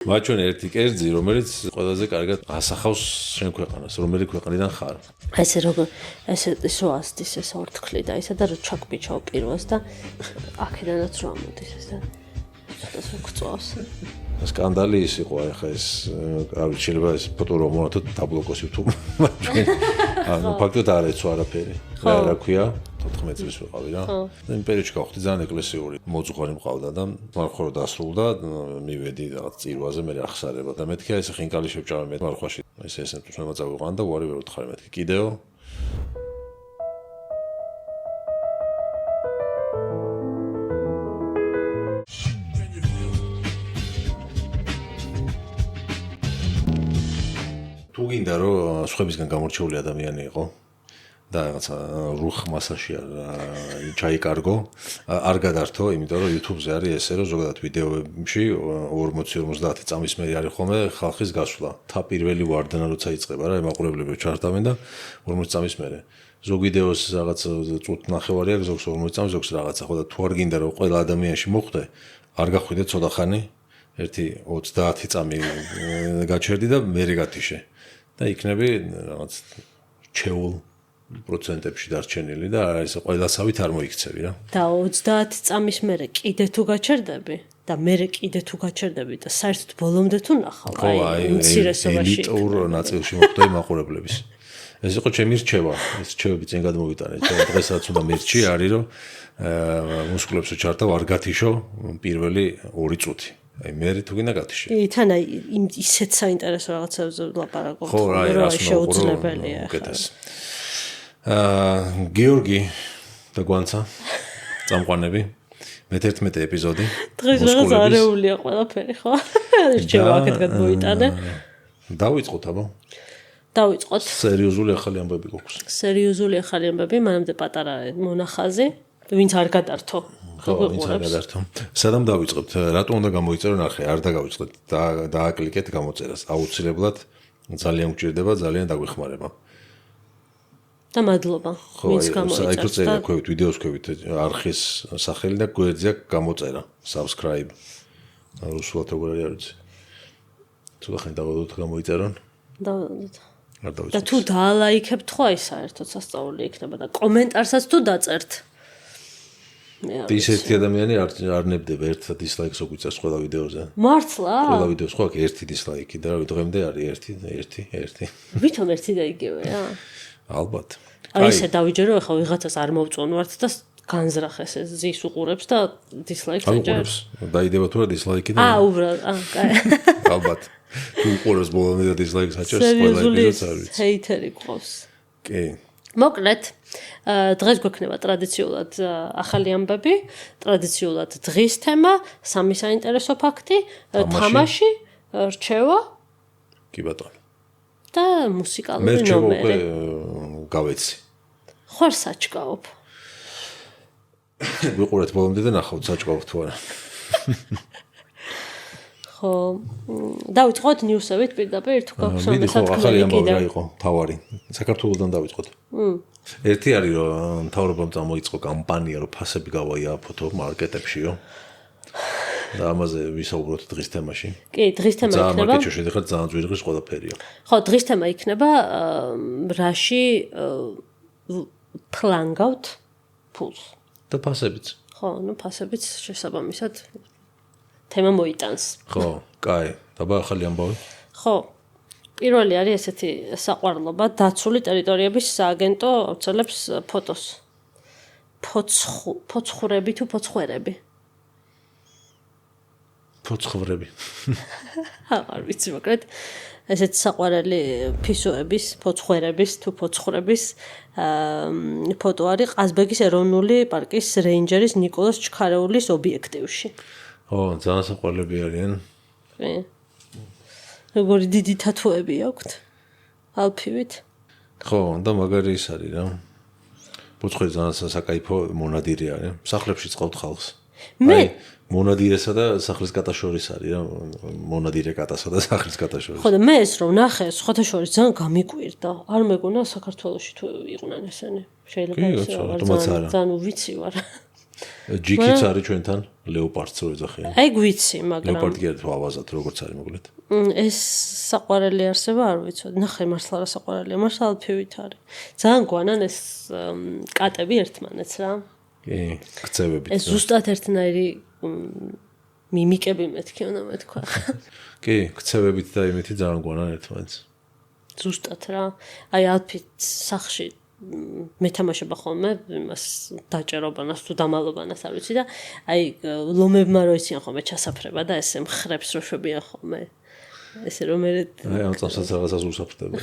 მათ შორის ერთი კერძი, რომელიც ყველაზე კარგად ასახავს შენ ქვეყანას, რომელი ქვეყნიდან ხარ. ესე როგორ ესე სოასტის ეს ორთქლი და ისა და რო ჩაკბიჩაო პირველს და აქედანაც რო ამოდის ეს და ცოტას გწვავს. სკანდალი ის იყო ახლა ეს შეიძლება ეს ფოტო რომ მოათოთ დაბლოკოსი თუ მათ შორის ანუ ფაქტობრივად არ ეცვა არაფერი. რა ქვია 14 წლის ვიყავი რა. და იმ პერიოდში გავხდი ძალიან ეკლესიური მოძღვარი მყავდა და მარხვა რო დასრულდა მივედი რაღაც წირვაზე მე ახსარება და მეთქი ეს ხინკალი შევჭამე მე მარხვაში ეს თვითონ წავიყვან და უარი ვერ უთხარი მეთქი კიდეო თუ გინდა რომ სხვებისგან გამორჩეული ადამიანი იყო და რაღაცა რუხ მასაში ჩაიკარგო არ გადართო იმიტომ რომ YouTube-ზე არის ესე რომ ზოგადად ვიდეოებში 40-50 წამის მერე არის ხოლმე ხალხის გასვლა თა პირველი ვარდნა როცა იწყება რა ემაყურებლები ჩართავენ და 40 წამის მერე ზოგ ვიდეოს რაღაც წუთ ნახევარი აქვს ზოგს 40 წამს ზოგს რაღაცა ხო და თუ არ გინდა რომ ყველა ადამიანში მოხვდე არ გახვიდე ცოტა ხანი ერთი 30 წამი გაჩერდი და მერე გათიშე და იქნები რაღაც ჩეულ პროცენტებში დარჩენილი და ეს ყველასავით არ მოიქცევი რა. და 30 წამის მერე კიდე თუ გაჩერდები და მერე კიდე თუ გაჩერდები და საერთოდ ბოლომდე თუ ნახავ აი უმცირესობაში ელიტურ ნაწილში მოხვდა იმაყურებლების. ეს იყო ჩემი რჩევა, ეს რჩევები წინ გადმოვიტანე. დღესაც უნდა მირჩი არის რომ მუსკულებს ჩართავ არ გათიშო პირველი 2 წუთი. აი მე თუ გინდა გათიშე. თან აი ისეთ საინტერესო რაღაცებზე ლაპარაკობ. ხო რა შეუძლებელია. გიორგი და გვანცა წამყვანები მე-11 ეპიზოდი დღეს რაღაც არეულია ყველაფერი ხო? რჩევა აქეთ გადმოიტანე. დავიწყოთ აბა. დავიწყოთ. სერიოზული ახალი ამბები გვაქვს. სერიოზული ახალი ამბები, მანამდე პატარა მონახაზი, ვინც არ გადართო. ხო, ვინც არ გადართო. სადამ დავიწყებთ? რატომ უნდა გამოიწერო ნახე, არ დაგავიწყეთ, დააკლიკეთ გამოწერას. აუცილებლად ძალიან გჭირდება, ძალიან დაგვეხმარება. და მადლობა. ვინც გამოიწერს. აი ქორწელია ქვევით, ვიდეოს ქვევით, არხის სახელი და გვერდზე გამოწერა, subscribe. რუსულად როგორ არის? თუ ახლა დავდოთ გამოიწერონ. დავდოთ. და თუ დაალაიქებთ ხო აი საერთოდ სასწაული იქნება და კომენტარსაც თუ დაწერთ. ის ერთი ადამიანი არ ნებდება ერთ დისლაიქს უგვიწერს ყველა ვიდეოზე. მართლა? ყველა ვიდეოს ხო აქვს ერთი დისლაიქი და დღემდე არის ერთი. ვითომ ერთი და იგივე რა? ალბათ. აი ესე დავიჯერო ახლა ვიღაცას არ მოვწონვართ და განზრახეს ეს ზის უყურებს და დისლაიქს ეჭერს. დაიდება თუ რა დისლაიქი და უბრალოდ კაი. ალბათ. თუ უყურებს ბოლომდე და დისლაიქს აჭერს ყველა ეპიზოდს არ ვიცი. ჰეიტერი ყავს. კი. მოკლედ დღეს გვექნება ტრადიციულად ახალი ამბები, ტრადიციულად დღის თემა, სამი საინტერესო ფაქტი, თამაში, რჩევა. კი ბატონო. და მუსიკალური ნომერი. მე უკვე გავეცი. ხარ საჭკაობ. ვიყურეთ ბოლომდე და ნახავთ საჭკაობ თუ არა. ხო, დავიწყოთ ნიუსებით პირდაპირ თუ გაქვს ამბები ახალი ამბავი რა იყო, თავარი. საქართველოსდან დავიწყოთ. ერთი არის რომ მთავრობამ წამოიწყო კამპანია რომ ფასები გავაიაფოთო მარკეტებშიო. და ამაზე ვისაუბროთ დღის თემაში. კი, დღის თემა იქნება. ძალიან მარკეტში შედიხარ ძალიან ძვირღის ყველაფერია. ხო, დღის თემა იქნება რაში ფლანგავთ ფულს. და ფასებიც. ხო, ну ფასებიც შესაბამისად თემა მოიტანს. ხო, კაი, დაბა ახალი ამბავი. ხო. პირველი არის ესეთი საყვარლობა დაცული ტერიტორიების სააგენტო აუცილებს ფოტოს. ფოცხურები თუ ფოცხერები. ფოცხვრები. არ ვიცი, მაგრამ ესეთ საყვარელი ფისოების, ფოცხერების თუ ფოცხრების ფოტო არის ყაზბეგის ეროვნული პარკის რეინჯერის ნიკოლას ჩქარეულის ობიექტივში. ო, ძალიან საყვარლები არიან. კი. როგორი დიდი თათუები აქვთ? ალფივით? ხო, და მაგარი ის არის რა. ფოცხერი ძალიან საკაიფო მონადირი არის. სახლებში წყავთ ხალხს. მე მონადირესა და სახლის კატა შორის არის რა. მონადირე კატასა და სახლის კატა შორის. ხო და მე ეს რომ ნახე, სხვათა შორის ძალიან გამიკვირდა. არ მეგონა საქართველოში თუ იყვნენ ესენი. შეიძლება ძალიან ვიცი ვარ. ჯიქიც არის ჩვენთან, ლეოპარდს რო ეძახიან. აი გვიცი, მაგრამ ლეოპარდი კი არის ავაზად, როგორც არის მოკლედ. ეს საყვარელი არსება არ ვიცოდი. ნახე მართლა რა საყვარელია, მართლა ალფივით არის. ძალიან გვანან ეს კატები ერთმანეთს რა. კი, ქცევებით. ეს ზუსტად ერთნაირი მიმიკები მეთქი უნდა მეთქვა. კი, ქცევებით და იმითი ძალიან გვანან ერთმანეთს. ზუსტად რა. აი ალფით სახში მეთამაშება ხოლმე იმას დაჭერობანას თუ დამალობანას არ ვიცი და აი ლომებმა რო იციან ხოლმე ჩასაფრება და ესე მხრებს რო შვებიან ხოლმე. ესე რომ მე აი ამ წამსაც რაღაცას უსაფრდება.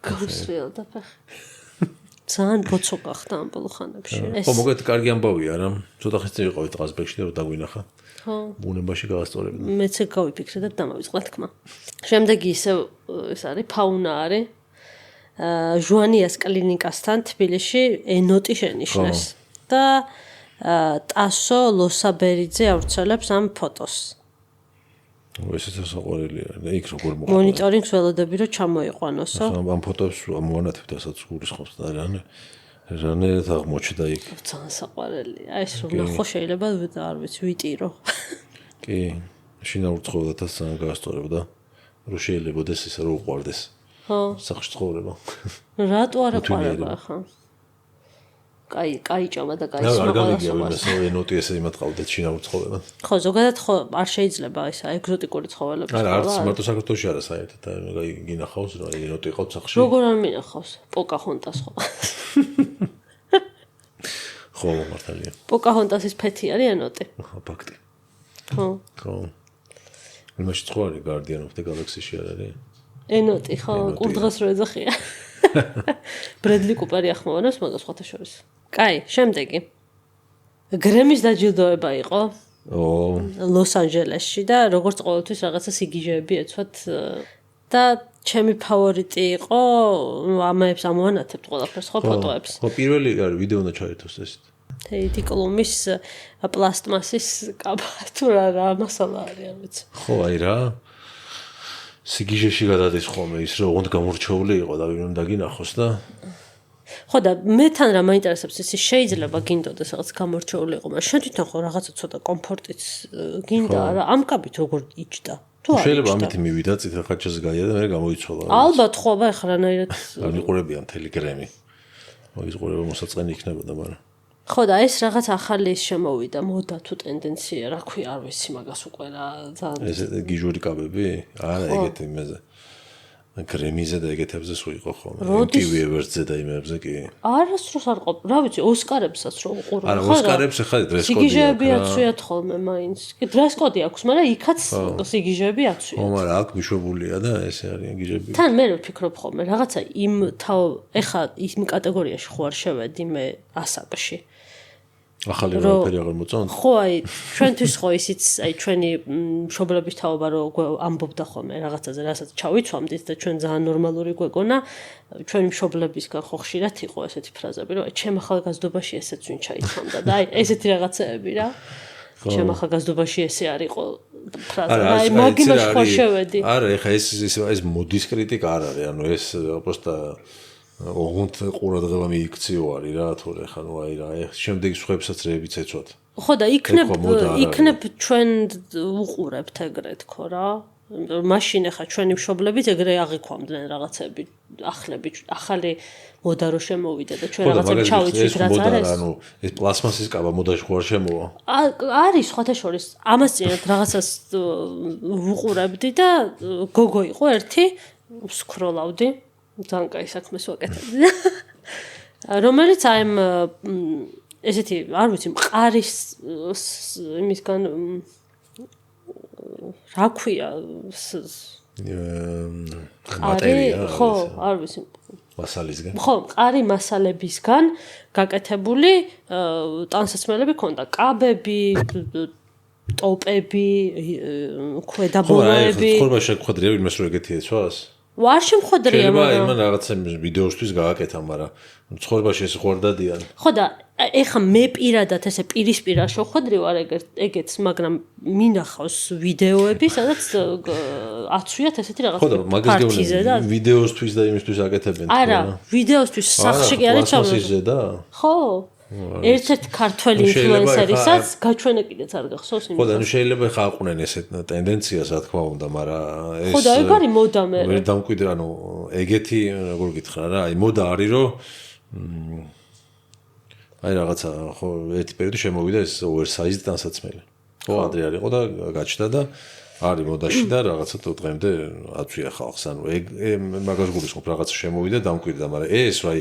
გასვიელ და ფეხი. ძალიან ბოცო გახდა ამ ბოლო ხანებში. ხო, მოგეთ კარგი ამბავია რა. ცოტა ხნის წინ ვიყავით ყაზბეგში და რო დაგვინახა. ხო. ბუნებაში გავასწორებდი. მეც ეგ გავიფიქრე და დამავიწყდა თქმა. შემდეგი ისე ეს არის ფაუნა არის. ჟუანიას კლინიკასთან თბილისში ენოტი შენიშნეს და ტასო ლოსაბერიძე ავრცელებს ამ ფოტოს. ესეც საყვარელია. იქ როგორ მოხდა? მონიტორინგს ველოდები რომ ჩამოიყვანოსო. ამ ფოტოებს ამოვანათებთ ასაც გულისხმობს და რანერად აღმოჩნდა იქ. ძალიან საყვარელია. აი ეს რომ ნახო შეიძლება არ ვიცი ვიტირო. კი, შინა ურცხოვდათაც ძალიან გაასწორებდა. რომ შეიძლებაოდეს ისე რომ უყვარდეს. ხო. სახში ცხოვრება. რატო არ აყვარება ახლა? კაი ჭამა და კაი სმა ყველას უყვარს. ენოტი ესე იმათ ყავდეთ შინა ურცხოვება. ხო, ზოგადად ხო არ შეიძლება ისა ეგზოტიკური ცხოველების არა, არც მარტო საქართველოში არა საერთოდ. აი გინახავს რა ენოტი ყავთ სახში. როგორ არ მინახავს? პოკაჰონტას ხო. ხო, მართალია. პოკაჰონტასის ფეთი არის ენოტი. ფაქტი. ხო. ხო. იმაში ხო არის Guardian of the Galaxy-ში არ არის? ენოტი ხო, კურდღას რო ეძახია. ბრედლი კუპერი ახმოვანებს მაგას ხოთა შორის. კაი, შემდეგი. გრემის დაჯილდოება იყო. ლოს-ანჯელესში და როგორც ყოველთვის რაღაცა სიგიჟეები ეცვათ და ჩემი ფავორიტი იყო, ამაებს ამოვანათებთ ყველაფერს ხო ფოტოებს. ხო, პირველი არის ვიდეო უნდა ჩაერთოს ესეთ. თეიდი კლუმის პლასტმასის კაბა თუ რა მასალა არის არ ვიცი. ხო, აი რა. სიგიჟეში გადადის ხოლმე ის რომ ოღონდ გამორჩეული იყო და ვინ უნდა გინახოს და ხო და მე თან რა მაინტერესებს ის შეიძლება გინდოდეს რაღაც გამორჩეული იყო, მაგრამ შენ თვითონ ხო რაღაცა ცოტა კომფორტიც გინდა რა ამ კაბით როგორ იჯდა? თუ არ შეიძლება ამით მივიდა წითელ ხაჩას გაია და მე გამოიცვალა. ალბათ ხო, აბა ეხლა რანაირად არ იყურებია მთელი გრემი. მაგის ყურება მოსაწყენი იქნებოდა, მაგრამ ხო და ეს რაღაც ახალი შემოვიდა მოდა თუ ტენდენცია რა ქვია არ ვიცი მაგას უკვე რა ძალიან ეს გიჟური კაბები არა ეგეთ იმეზე გრემიზე და ეგეთებზე სულ იყო ხოლმე MTV Awards-ზე და იმებზე კი არასდროს არ ყოფ რა ვიცი ოსკარებსაც რო უყურებ არა ოსკარებს ახლა დრეს კოდი სიგიჟეები აცვიათ ხოლმე მაინც კი დრეს კოდი აქვს მაგრამ იქაც სიგიჟეები აცვიათ ხო მაგრამ აქ მიშვებულია და ესე არის გიჟები თან მე ვფიქრობ ხოლმე რაღაცა იმ ეხა იმ კატეგორიაში ხო არ შევედი მე ასაკში ახალი რაფერი აღარ მოწონთ? ხო, აი, ჩვენთვის ხო ისიც, აი, ჩვენი მშობლების თაობა რო ამბობდა ხოლმე რაღაცაზე, რასაც ჩავიცვამდით და ჩვენ ძალიან ნორმალური გვეგონა, ჩვენი მშობლებისგან ხო ხშირად იყო ესეთი ფრაზები, რომ აი, ჩემ ახალგაზრდობაში ესეც ვინ ჩაიცვამდა და აი, ესეთი რაღაცეები რა. ჩემ ახალგაზრდობაში ესე არისო ფრაზა. აი, მაგიმაში ხო შევედი. არა, ეხა ეს მოდის კრიტიკა არ არის, ანუ ეს პროსტა ოღონდ ყურადღება მიიქციო არის რა თორე ხა ნუ აი რა შემდეგი სხვებსაც რეებიც ეცვათ ხო და იქნებ ჩვენ უყურებთ ეგრე თქო რა მაშინ ხა ჩვენი მშობლებიც ეგრე აღიქვამდნენ რაღაცები ახალი მოდა რო შემოვიდა და ჩვენ რაღაცები ჩავიცვით რაც არის ანუ ეს პლასმასის კაბა მოდაში ხო არ შემოვა არის სხვათა შორის ამას წინათ რაღაცას უყურებდი და გოგო იყო ერთი სკროლავდი ძალიან კაი საქმეს ვაკეთებდი. რომელიც აი ესეთი, არ ვიცი, მყარის იმისგან რა ქვია? მატერია. ხო, არ ვიცი. მასალისგან. ხო, მყარი მასალებისგან გაკეთებული ტანსაცმელები ქონდა, კაბები, ტოპები, ქვედაბოლოები. ხო, შეგვხვედრია იმას რომ ეგეთი ეცვას? არ შემხვედრია მაგრამ იმან რაღაცა ვიდეოსთვის გააკეთა, მაგრამ ცხოვრებაში ეს ხო არ დადიან. ხო და ეხა მე პირადად ესე პირისპირ არ შევხვედრი ვარ ეგეთს, მაგრამ მინახავს ვიდეოები, სადაც აცვიათ ესეთი რაღაცა. ხო და მაგას გეუბნები ვიდეოსთვის და იმისთვის აკეთებენ. არა, ვიდეოსთვის სახში კი არის ჩავარდა. და? ხო. ერთ-ერთ ქართველი ინფლუენსერისაც გაჩვენა კიდეც არ გახსოვს ხო და შეიძლება ხა აყუნენ ესეთ ტენდენციას რა თქმა უნდა, მაგრამ ეს ხო და ეგ არის მოდა მე. ვერ დამკვიდრე, ანუ ეგეთი როგორ გითხრა რა, აი მოდა არის რომ აი რაღაცა ხო ერთი პერიოდი შემოვიდა ეს oversized ტანსაცმელი. ხო ადრე არ იყო და გაჩნდა და არის მოდაში და რაღაცა დღემდე აწვია ხალხს. ანუ ეგ მაგას გულისხმობ რაღაცა შემოვიდა დამკვიდრდა, მაგრამ ეს რა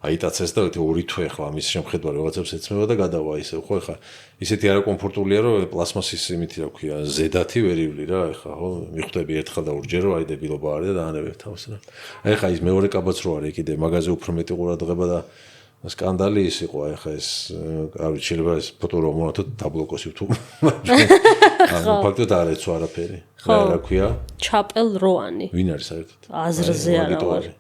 აიტაცეს და ორი თვე ხლა ამის შემხედვარი რაღაცებს ეცმება და გადავა ისე ხო ხა ისეთი არაკომფორტულია რომ პლასმასის იმითი რა ქვია ზედათი ვერ ივლი რა ხა ხო მიხვდები ერთხელ და ორჯერ რომ აი დებილობა არის და დაანებებ თავს რა აი ხა ის მეორე კაბაც რო არის კიდე მაგაზე უფრო მეტი ყურადღება და სკანდალი ის იყო აი ხა ეს არ ვიცი შეიძლება ეს ფოტო რომ მომართოთ დაბლოკოს YouTube ანუ ფაქტობრივად არ ეცვა არაფერი რა ქვია ჩაპელ როანი ვინ არის საერთოდ აზრზე არა ვარ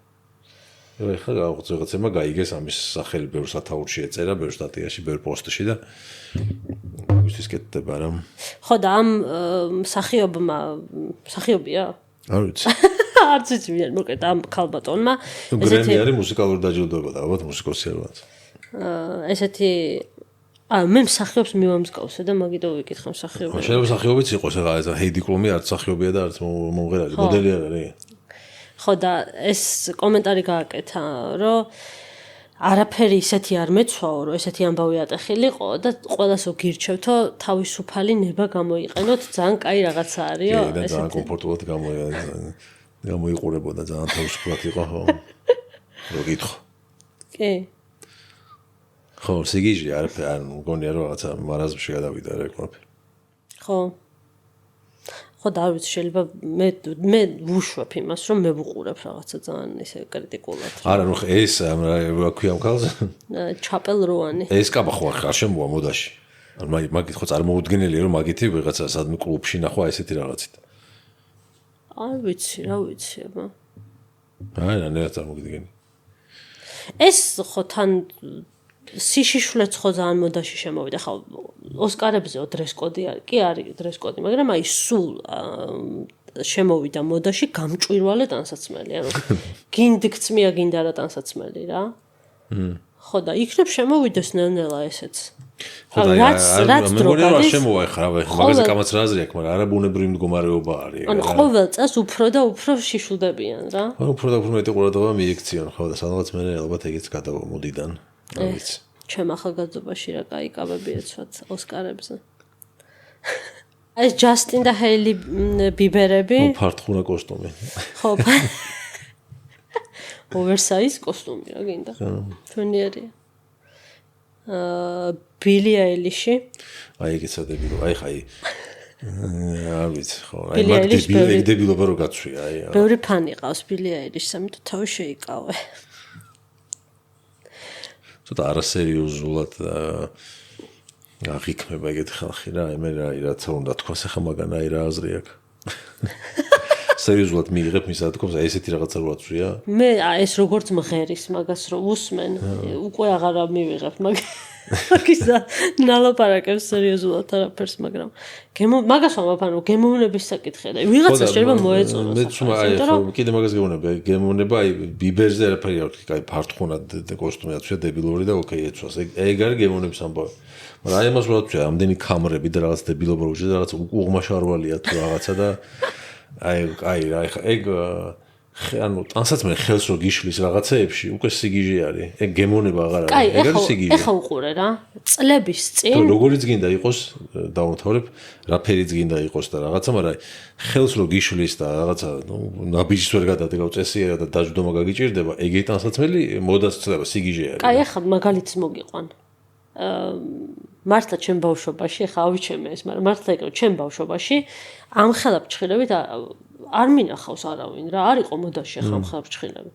ეხლა რაღაცემა გაიგეს ამის სახელი ბევრ სათაურში ეწერა, ბევრ სტატიაში, ბევრ პოსტში და მისთვის კეთდება რა. ხო და ამ მსახიობია? არ ვიცი. არც ვიცი ვინ არის, მოკლედ ამ ქალბატონმა გრემი არის მუსიკალური დაჯილდოება და ალბათ მუსიკოსი არ ვარ. ესეთი მე მსახიობს მივამსკავსე და მაგით ვიკითხე მსახიობი. შეიძლება მსახიობიც იყოს, ეხლა ეს ჰეიდი კლუმი არც მსახიობია და არც მომღერალი, მოდელი არ არის. ხო და ეს კომენტარი გააკეთა, რომ არაფერი ისეთი არ მეცვაო, რომ ესეთი ამბავი ატეხილიყო და ყველასო გირჩევთო თავისუფალი ნება გამოიყენოთ, ძალიან კაი რაღაცა არისო, ესეთი. და ძალიან კომფორტულად გამოიყურებოდა, ძალიან თავისუფლად იყო, ხო. რო გითხო. კი. ხო, სიგიჟე არაფერი არ მგონია რომ რაღაცა მარაზმში გადავიდა რა ყველაფერი. ხო. ხო და არ ვიცი შეიძლება მე ვუშვებ იმას რომ მე ვუყურებ რაღაცა ძალიან ისე კრიტიკულად. არა ნუ ეს რა ქვია ამ ქალს? ჩაპელ როანი. ეს კაბა ხო არ შემოვა მოდაში. ანუ მაგით ხო წარმოუდგენელია რომ მაგითი ვიღაცა სადმე კლუბში ნახვა ესეთი რაღაცით. არ ვიცი, რა ვიცი აბა. აი რა ნერა წარმოგიდგენი. ეს ხო თან სიშიშვლეც ხო ძალიან მოდაში შემოვიდა ხა ოსკარებზეო დრესკოდი არის კი არის დრესკოდი მაგრამ აი სულ შემოვიდა მოდაში გამჭვირვალე ტანსაცმელი ანუ გინდიქცმია გინდა რა ტანსაცმელი რა ხო და იქნებ შემოვიდეს ნელ-ნელა ესეც ხო და რაც დროგადის შემოვა ხა მაგაზე კამაც რა აზრი აქვს მაგრამ არაბუნებრივი მდგომარეობა არის ანუ ყოველ წელს უფრო და უფრო შიშულდებიან რა უფრო და უფრო მეტი ყურადღება მიექციან ხო და სადღაც მე ალბათ ეგეც გადავა მოდიდან ვიცი. ჩემ ახალგაზრდობაში რა კაი კაბები ეცვათ ოსკარებზე. ეს ჯასტინ და ჰეილი ბიბერები. ფარტხურა კოსტუმი. ხო. oversize კოსტუმი რა გინდა. ჩვენიერია. ბილი აილიში. აი ეგეც ადებილო. აი ხაი. არ ვიცი ხო. აი მაგ დებილობა რო გაცვია აი. ბევრი ფანი ყავს ბილი აილიშს, ამიტომ თავი შეიკავე. ცოტა არასერიოზულად აღიქმება ეგეთი ხალხი რა, მე რაცა უნდა თქვას ახლა მაგან აი რა აზრი აქვს. სერიოზულად მიიღებ მის ათქობს, აი ესეთი რაღაცა რო აწვია. მე ეს როგორც მღერის მაგას რო უსმენ, უკვე აღარ მივიღებ მაგის ნალაპარაკებს სერიოზულად არაფერს, მაგრამ მაგას ვამბობ, გემოვნების საკითხია და ვიღაცა შეიძლება მოეწონოს. მე თვითონ აი ხო კიდე მაგას გეუბნება, გემოვნება აი ბიბერზე არაფერი არ ვთქვი, აი ფარტხუნა კოსტუმი აწვია დებილური და ოკეი ეცვას. ეგ არის გემოვნების ამბავი. მაგრამ აი ამას რო აწვია, ამდენი კამერები და რაღაც დებილობა რო და რაღაც უღმაშარვალია თუ რაღაცა და აი რა ეხა ეგ ანუ ტანსაცმელი ხელს რო გიშლის რაღაცეებში უკვე სიგიჟე არის. ეგ გემოვნება აღარ არის. ეგ არის სიგიჟე. ეხა უყურე რა. წლების წინ როგორიც გინდა იყოს დაუმთავრებ, რაფერიც გინდა იყოს და რაღაცა, მაგრამ ხელს რო გიშლის და რაღაცა ნაბიჯს ვერ გადადგავ წესიერად და დაждდომა გაგიჭირდება, ეგეთი ტანსაცმელი მოდას ცდება სიგიჟე არის. კაი, ეხა მაგალითს მოგიყვან. მართლა ჩემ ბავშვობაში, ეხა ავიჩემე ეს, მაგრამ მართლა ეკრო ჩემ ბავშვობაში ამ ხელაფჭხილებით არ მინახავს არავინ რა, არ იყო მოდაში ახლა ამ ხელაფჭხილები.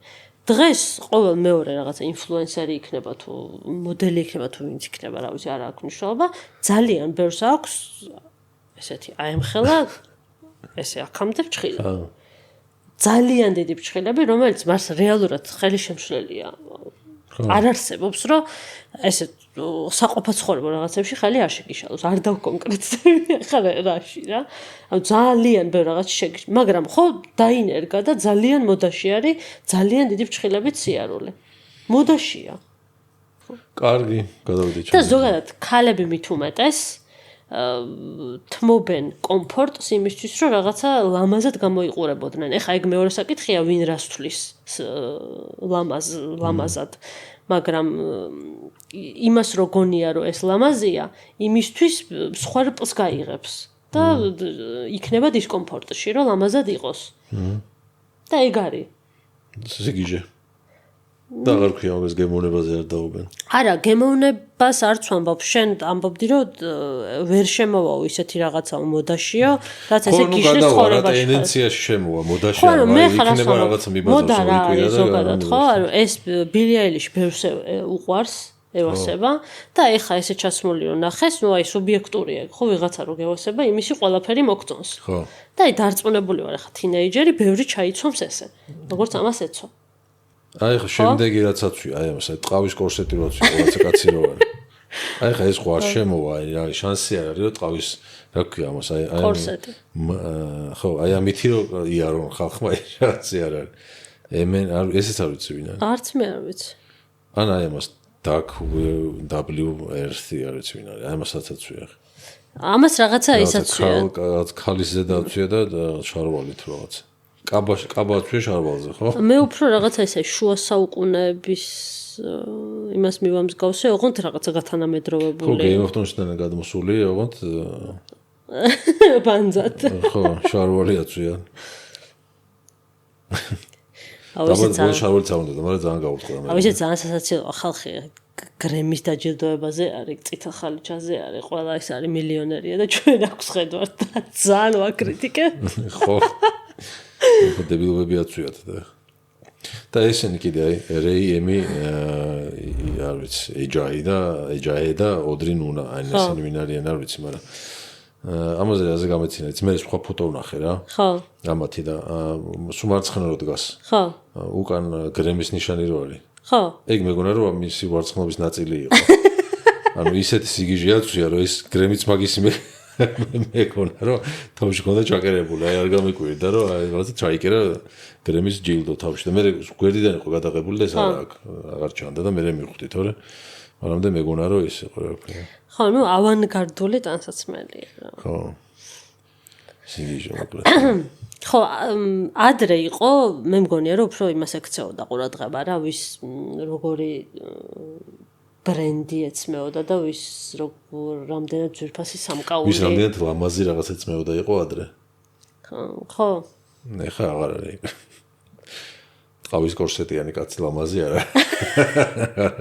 დღეს ყოველ მეორე რაღაცა ინფლუენსერი იქნება თუ მოდელი იქნება თუ ვინც იქნება, რა ვიცი, არ აქვს მნიშვნელობა, ძალიან ბევრს აქვს ესეთი აი ამ ხელა ესე აქამდე ფჭხილები. ძალიან დიდი ფჭხილები, რომელიც მას რეალურად ხელი შემშლელია. არ არსებობს, რომ ესე საყოფაცხოვრებო რაღაცებში ხელი არ შეგიშალოს, არ დავკონკრეტდები ახლა რაში რა. ანუ ძალიან ბევრ რაღაც შეგიშ, მაგრამ ხო დაინერგა და ძალიან მოდაში არის, ძალიან დიდი ფჭხილებით სიარული. მოდაშია. კარგი, გადავიდეთ. და ზოგადად ქალები მით უმეტეს თმობენ კომფორტს იმისთვის, რომ რაღაცა ლამაზად გამოიყურებოდნენ. ეხა ეგ მეორე საკითხია, ვინ რას თვლის ლამაზად, მაგრამ იმას რო გონია, რომ ეს ლამაზია, იმისთვის სხვა რპლს გაიღებს და იქნება დისკომფორტში, რომ ლამაზად იყოს. და ეგ არის. სიგიჟე. და აღარ ქვია მაგას გემოვნებაზე არ დაობენ. არა, გემოვნებას არც ვამბობ, შენ ამბობდი, რომ ვერ შემოვაო ისეთი რაღაცა მოდაშიო, რაც ესე გიშლის ცხოვრებაში. ტენდენციაში შემოვა მოდაში, ხო, მე ხარ იქნება რაღაცა მიბაძოს უიკვირა და ზოგადად, ხო, ეს ბილი აილიში ბევრს უყვარს ევასება და ეხა ესე ჩასმული რომ ნახეს, ნუ აი სუბიექტურია, ხო, ვიღაცა რო გევასება, იმისი ყველაფერი მოგწონს. ხო. და აი დარწმუნებული ვარ, ეხა თინეიჯერი ბევრი ჩაიცვამს ესე. როგორც ამას ეცვა. აი ხა შემდეგი რაც აცვია, აი ამას აი ტყავის კორსეტი რო აცვია, რაღაცა კაცი რო არის. აი ხა ეს ხო არ შემოვა, აი შანსი არ არის, რომ ტყავის რა ქვია ამას, აი კორსეტი. ხო, აი ამითი რომ იარონ ხალხმა შანსი არ არის. ემენ ესეც არ ვიცი ვინ არის. არც მე არ ვიცი. ან აი ამას WRC არ ვიცი ვინ არის. აი ამასაც აცვია. ამას რაღაცა ისაცვია. ქალის ზედა აცვია და შარვალით რაღაცა. კაბა აცვია შარვალზე, ხო? მე უფრო რაღაცა ისე შუა საუკუნეების იმას მივამსგავსე, ოღონდ რაღაცა გათანამედროვებული. ხო, Game of Thrones-დან გადმოსული, ოღონდ ბანძად. ხო, შარვალი აცვია. აუ ისე შარვალიც არ უნდა, მაგრამ ძალიან გაუწყდა მე. აუ ისე ძალიან სასაცილოა ხალხი გრემის დაჯილდოებაზე არის, წითელ ხალიჩაზე არის, ყველა ის არის მილიონერია და ჩვენ აქვს ხედავთ და ძალიან ვაკრიტიკე. ხო. ხო დებილობები აცვიათ და ესენი კიდე აი რეი ემი არ ვიცი ეჯაი და ოდრი ნუნა აი ესენი ვინ არიან არ ვიცი მაგრამ ამაზე რაზე გამეცინეთ მე სხვა ფოტო ვნახე რა ხო ამათი და სულ მარცხენა რო დგას ხო უკან გრემის ნიშანი რო არის ხო ეგ მეგონა რომ მისი ვარცხნობის ნაწილი იყო ანუ ისეთი სიგიჟე აცვია რომ ეს გრემიც მაგისი მეკონა რომ თავში ქონდა ჩაკერებული აი არ გამიკვირდა რომ აი რაღაცა ჩაიკერა გრემის ჯილდო თავში და მე გვერდიდან იყო გადაღებული და ეს აღარ ჩანდა და მე მივხვდი თორე მაგრამ მეგონა რომ ის იყო რა ქვია ხო ნუ ავანგარდული ტანსაცმელია რა ხო სიგიჟე მოკლედ ხო ადრე იყო მე მგონია რომ უფრო იმას ექცეოდა ყურადღება რა ვის როგორი ბრენდი ეცმეოდა და ვის რამდენად ძვირფასი სამკაული ვის რამდენად ლამაზი რაღაც ეცმეოდა იყო ადრე ხო ეხა აღარ არის ტყავის კორსეტიანი კაცი ლამაზი არა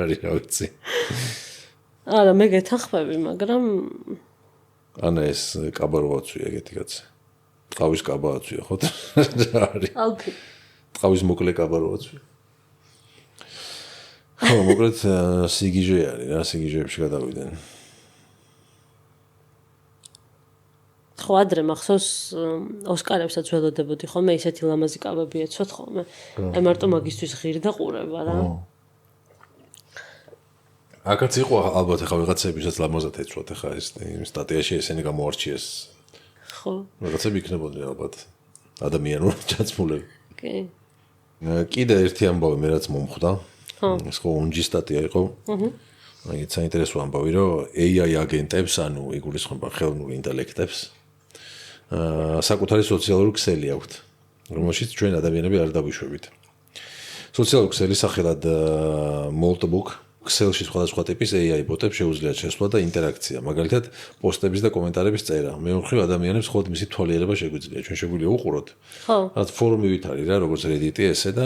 არის რა ვიცი არა მე გეთანხმები მაგრამ ანა ეს კაბაროაცვია ეგეთი კაცი ტყავის კაბააცვია ხო რა არის ალფი ტყავის მოკლე კაბაროაცვია ხო, მოკლედ სიგიჟე არის რა, სიგიჟეებში გადავიდნენ. ხო, ადრე მახსოვს ოსკარებსაც ველოდებოდი ხოლმე, ისეთი ლამაზი კაბები ეცვათ ხოლმე. აი მარტო მაგისთვის ღირდა ყურება რა. აკაც იყო ალბათ ახლა ვიღაცებისაც ლამაზად ეცვათ ახლა ეს სტატიაში ესენი გამოარჩიეს. ხო. ვიღაცები იქნებოდნენ ალბათ ადამიანურ ჩაცმულები. კი. კიდე ერთი ამბავი მე რაც მომხვდა. ეს ხო უნჯი სტატია იყო. აი საინტერესო ამბავი რომ AI აგენტებს, ანუ იგულისხმება ხელოვნურ ინტელექტებს, საკუთარი სოციალური ქსელი აქვთ, რომელშიც ჩვენ ადამიანები არ დავიშვებით. სოციალური ქსელი სახელად Moltbook, ქსელში სხვადასხვა ტიპის AI ბოტებს შეუძლიათ შესვლა და ინტერაქცია, მაგალითად პოსტების და კომენტარების წერა. მეოთხე ადამიანებს მხოლოდ მისი თვალიერება შეგვიძლია, ჩვენ შეგვიძლია უყუროთ. ხო. რაც ფორუმივით არის რა, როგორც Reddit-ი ესე და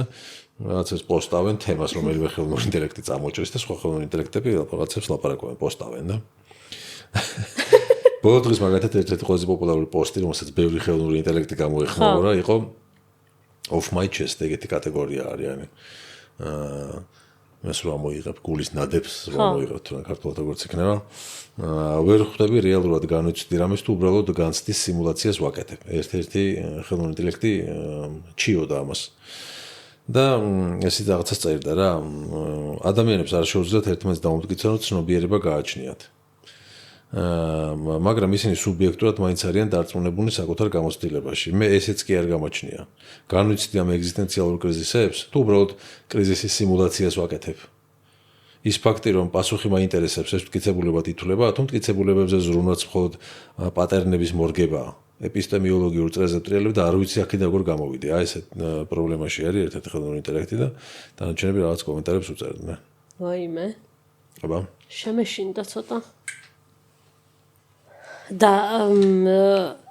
რაც ეს პოსტავენ თემას, რომელიმე ხელოვნური ინტელექტი წამოჭრის და სხვა ხელოვნური ინტელექტები რაღაცებს ლაპარაკობენ, პოსტავენ და ბოლო დღის მაგალითად ერთ-ერთი ყველაზე პოპულარული პოსტი, რომელსაც ბევრი ხელოვნური ინტელექტი გამოეხმაურა, იყო off my chest ეგეთი კატეგორია არის, ანუ მე სულ ამოიღებ გულის ნადებს, ამოიღებ თუ ქართულად როგორც იქნება. ვერ ხვდები რეალურად განვიცდი რამეს თუ უბრალოდ განცდის სიმულაციას ვაკეთებ. ერთ-ერთი ხელოვნური ინტელექტი ჩიოდა ამას. და ესეც რაღაცას წერდა რა ადამიანებს არ შეუძლიათ ერთმანეთს დამომტკიცონ რომ ცნობიერება გააჩნიათ მაგრამ ისინი სუბიექტურად მაინც არიან დარწმუნებულნი საკუთარ გამოცდილებაში მე ესეც კი არ გამაჩნია განვიცდი ამ ეგზისტენციალურ კრიზისებს თუ უბრალოდ კრიზისის სიმულაციას ვაკეთებ ის ფაქტი, რომ პასუხი მაინტერესებს, ეს მტკიცებულებად ითვლება, თუ მტკიცებულებებზე ზრუნვაც მხოლოდ პატერნების მორგებაა. ეპისტემიოლოგიურ წრეზე ტრიალებ და არ ვიცი აქედან როგორ გამოვიდე. აი ესეთ პრობლემაში არის ერთ-ერთი ხელოვნური ინტელექტი და დანარჩენები რაღაც კომენტარებს უწერდნენ. ვაიმე. აბა. შემეშინდა ცოტა. და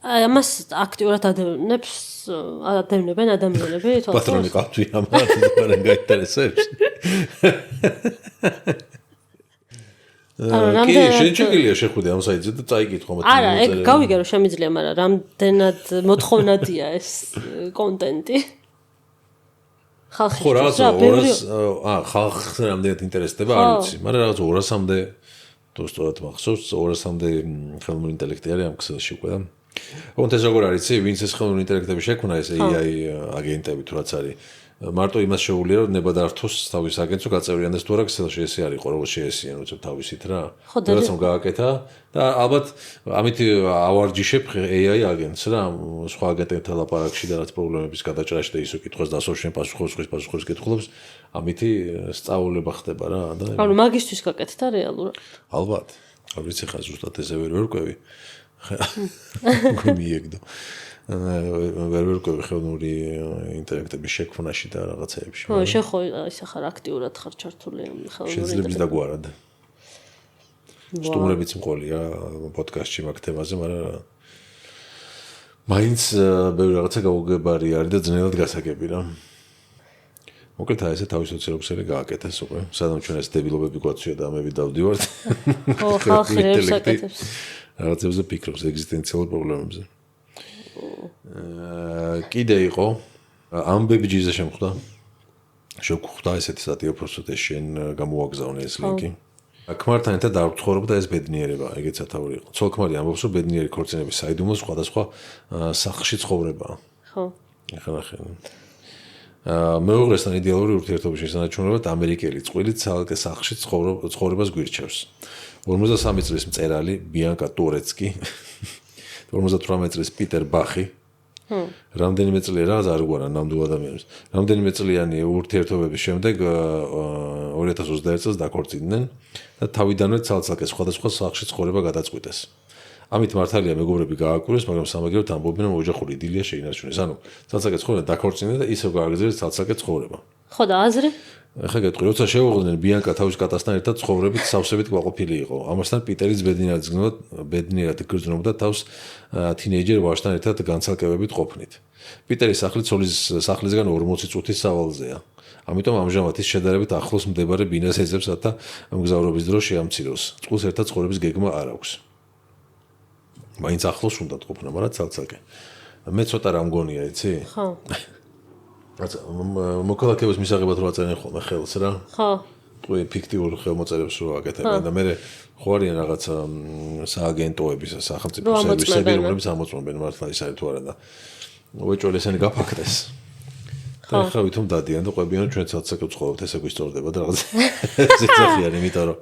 ამას აქტიურად ადევნებენ ადამიანები თვალს. პატრონი ყავთვი ამათ, მაგრამ გაინტერესებს. კი, შეიძლება შეხვიდე ამ საიტზე და წაიკითხო მათ. არა, ეგ გავიგე რომ შემიძლია, მაგრამ რამდენად მოთხოვნადია ეს კონტენტი. ხალხი ხო, რაღაც 200 ხალხს რამდენად ინტერესდება, არ ვიცი, მაგრამ რაღაც 200-მდე თუ სწორად მახსოვს, 200-მდე ხელოვნური ინტელექტი არის ამ ქსელში უკვე და ოღონდ ეს როგორ არის, ვინც ეს ხელოვნური ინტელექტები შექმნა, ეს AI აგენტები თუ რაც არის, მარტო იმას შეუძლია, რომ ნება დართოს თავის აგენტს, რომ გაწევრიანდეს თუ არა ქსელში ესე არისო, როგორც შეესიან, უცებ თავისით რა. რაც რომ გააკეთა და ალბათ ამით ავარჯიშებ AI აგენტს რა, სხვა აგენტებთან ლაპარაკში და რაც პრობლემების გადაჭრაში და ისო კითხვას დასორშენ პასუხობს კითხულობს, ამითი სწავლება ხდება რა და ანუ მაგისტვის გაკეთდა რეალურად. ალბათ. არ ვიცი ხა ზუსტად ესე ვერ ვერკვევი. გომიეგდო. ვერ ვერკვევი ხელოვნური ინტელექტების შექმნაში და რაღაცეებში. ხო, შეხო ისე ხარ აქტიურად ხარ ჩართული ხელოვნური შეძლებს დაგვარად. სტუმრებიც მყოლია პოდკასტში მაგ თემაზე, მაგრამ მაინც ბევრი რაღაცა გაუგებარი არის და ძნელად გასაგები რა. მოკლედ აი ესე თავის სოციალურები გააკეთეს უკვე. სადაც ჩვენ ეს დებილობები გვაცვია და ამები დავდივართ. ხო, ხალხი რევს აკეთებს. რაღაცებზე ფიქრობს ეგზისტენციალურ პრობლემებზე. კიდე იყო ამბებიჯიზე შემხვდა. შეგხვდა ესეთი სტატია უბრალოდ შენ გამოაგზავნე ეს ლინკი. ქმართან ერთად დავცხოვრობ და ეს ბედნიერება, ეგეც ათაური იყო. ცოლ-ქმარი ამბობს, რომ ბედნიერი ქორწინების საიდუმლო სხვადასხვა სახლში ცხოვრებაა. ხო. ახლა მეუღლესთან იდეალური ურთიერთობის შესანარჩუნებლად ამერიკელი წყვილი ცალკე სახლში ცხოვრებას გვირჩევს. 53 წლის მწერალი ბიანკა ტურეცკი, 58 წლის პიტერ ბახი, რამდენიმე წელი რა არ გვარა ნამდვილ ადამიანებს. რამდენიმე წლიანი ურთიერთობების შემდეგ 2021 წელს დაქორწინდნენ და თავიდანვე ცალ-ცალკე სხვადასხვა სახლში ცხოვრება გადაწყვიტეს. ამით მართალია მეგობრები გააკვირვეს, მაგრამ სამაგიეროდ ამბობენ, რომ ოჯახური იდილია შეინარჩუნეს. ანუ ცალ-ცალკე ცხოვრება დაქორწინდნენ და ისევ გააგრძელეს ცალ-ცალკე ცხოვრება. ხო და აზრი? ახლა გეტყვი, როცა შეუღდნენ ბიანკა თავის კატასთან ერთად ცხოვრებით სავსებით კმაყოფილი იყო. ამასთან პიტერიც ბედნიერად გრძნობდა თავს თინეიჯერ ვაჟთან ერთად განცალკევებით ყოფნით. პიტერი ცოლის სახლისგან 40 წუთის სავალზეა. ამიტომ ამჟამად ის შედარებით ახლოს მდებარე ბინას ეძებს, რათა მგზავრობის დრო შეამციროს. წყვილს ერთად ცხოვრების გეგმა არ აქვს. მაინც ახლოს უნდა ყოფნა, მაგრამ ცალ-ცალკე. მე ცოტა რა მგონია, იცი? ხო. მოქალაქეობის მისაღებად რო აწერენ ხოლმე ხელს რა. ხო. ტყვი ფიქტიურ ხელმოწერებს რო აკეთებენ და მე ხო არიან რაღაცა სააგენტოები, სახელმწიფო სერვისები, რომლებიც ამოწმობენ მართლა ის არის თუ არა და უეჭველი ესენი გაფაქტეს. და ხა ვითომ დადიან და ყვებიან ჩვენ ცალ-ცალკე ვცხოვრობთ, ესე გვისწორდება და რაღაც ზეცახიან, იმიტომ რომ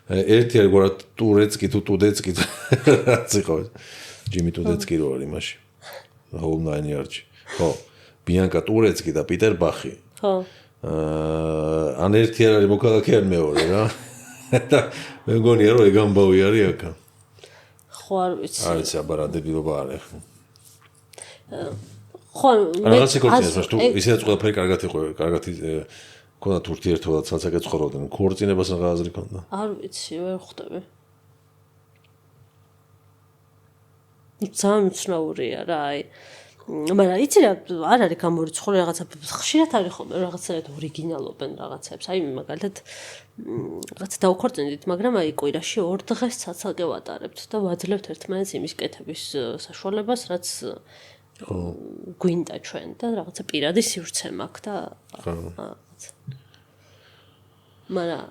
ერთი არის გორა ტურეცკი თუ ტუდეცკი რაც იყო. ჯიმი ტუდეცკი რო არის იმაში. Whole 9 Yards. ხო. ბიანკა ტურეცკი და პიტერ ბახი. ხო. ან ერთი არის მოქალაქე ან მეორე რა. და მე მგონია რომ ეგ ამბავი არის აქა. ხო არ ვიცი. არის აბარადებილობა არის. ხო, მე რაღაც იქორწინეს, თუ ისედაც ყველაფერი კარგად ქონდათ ურთიერთობა და ცალ-ცალკე ცხოვრობდნენ. ქორწინებას რა აზრი ქონდა? არ ვიცი, ვერ ხვდები. ძალიან უცნაურია რა, აი. მაგრამ იცი რა, არ არის გამორიცხული რაღაცა, ხშირად არის ხოლმე რაღაცაერთ ორიგინალობენ რაღაცებს. აი მაგალითად რაღაც დავქორწინდით, მაგრამ აი კვირაში 2 დღეს ცალ-ცალკე ვატარებთ და ვაძლევთ ერთმანეთს იმის კეთების საშუალებას, რაც გვინდა ჩვენ და რაღაცა პირადი სივრცე მაქვს და მაგრამ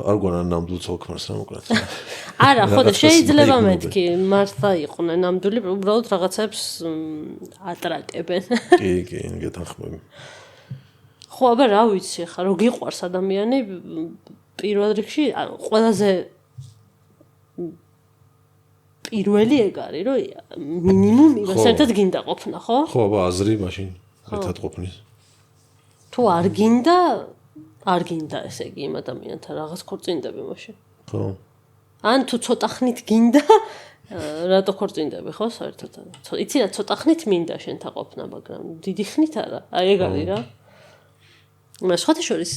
არ გვანა ნამდვილ ცოლ-ქმარს რა მოკლედ. არა, ხო და შეიძლება მეთქი, მართლა იყვნენ ნამდვილი, უბრალოდ რაღაცებს ატრაკებენ. კი, გეთანხმები. ხო, აბა რა ვიცი, ხა რო გიყვარს ადამიანი პირველ რიგში, ყველაზე პირველი ეგ არის, რომ მინიმუმ იმას ერთად გინდა ყოფნა, ხო? ხო, აბა აზრი მაშინ ერთად ყოფნის. თუ არ გინდა არ გინდა ესე იგი იმ ადამიანთან რაღაც ქორწინდები მაშინ. ხო. ან თუ ცოტა ხნით გინდა, რატო ქორწინდები ხო საერთოდ? იცი რა ცოტა ხნით მინდა შენთან ყოფნა, მაგრამ დიდი ხნით არა. აი ეგ არის რა. მას ხოთი შორის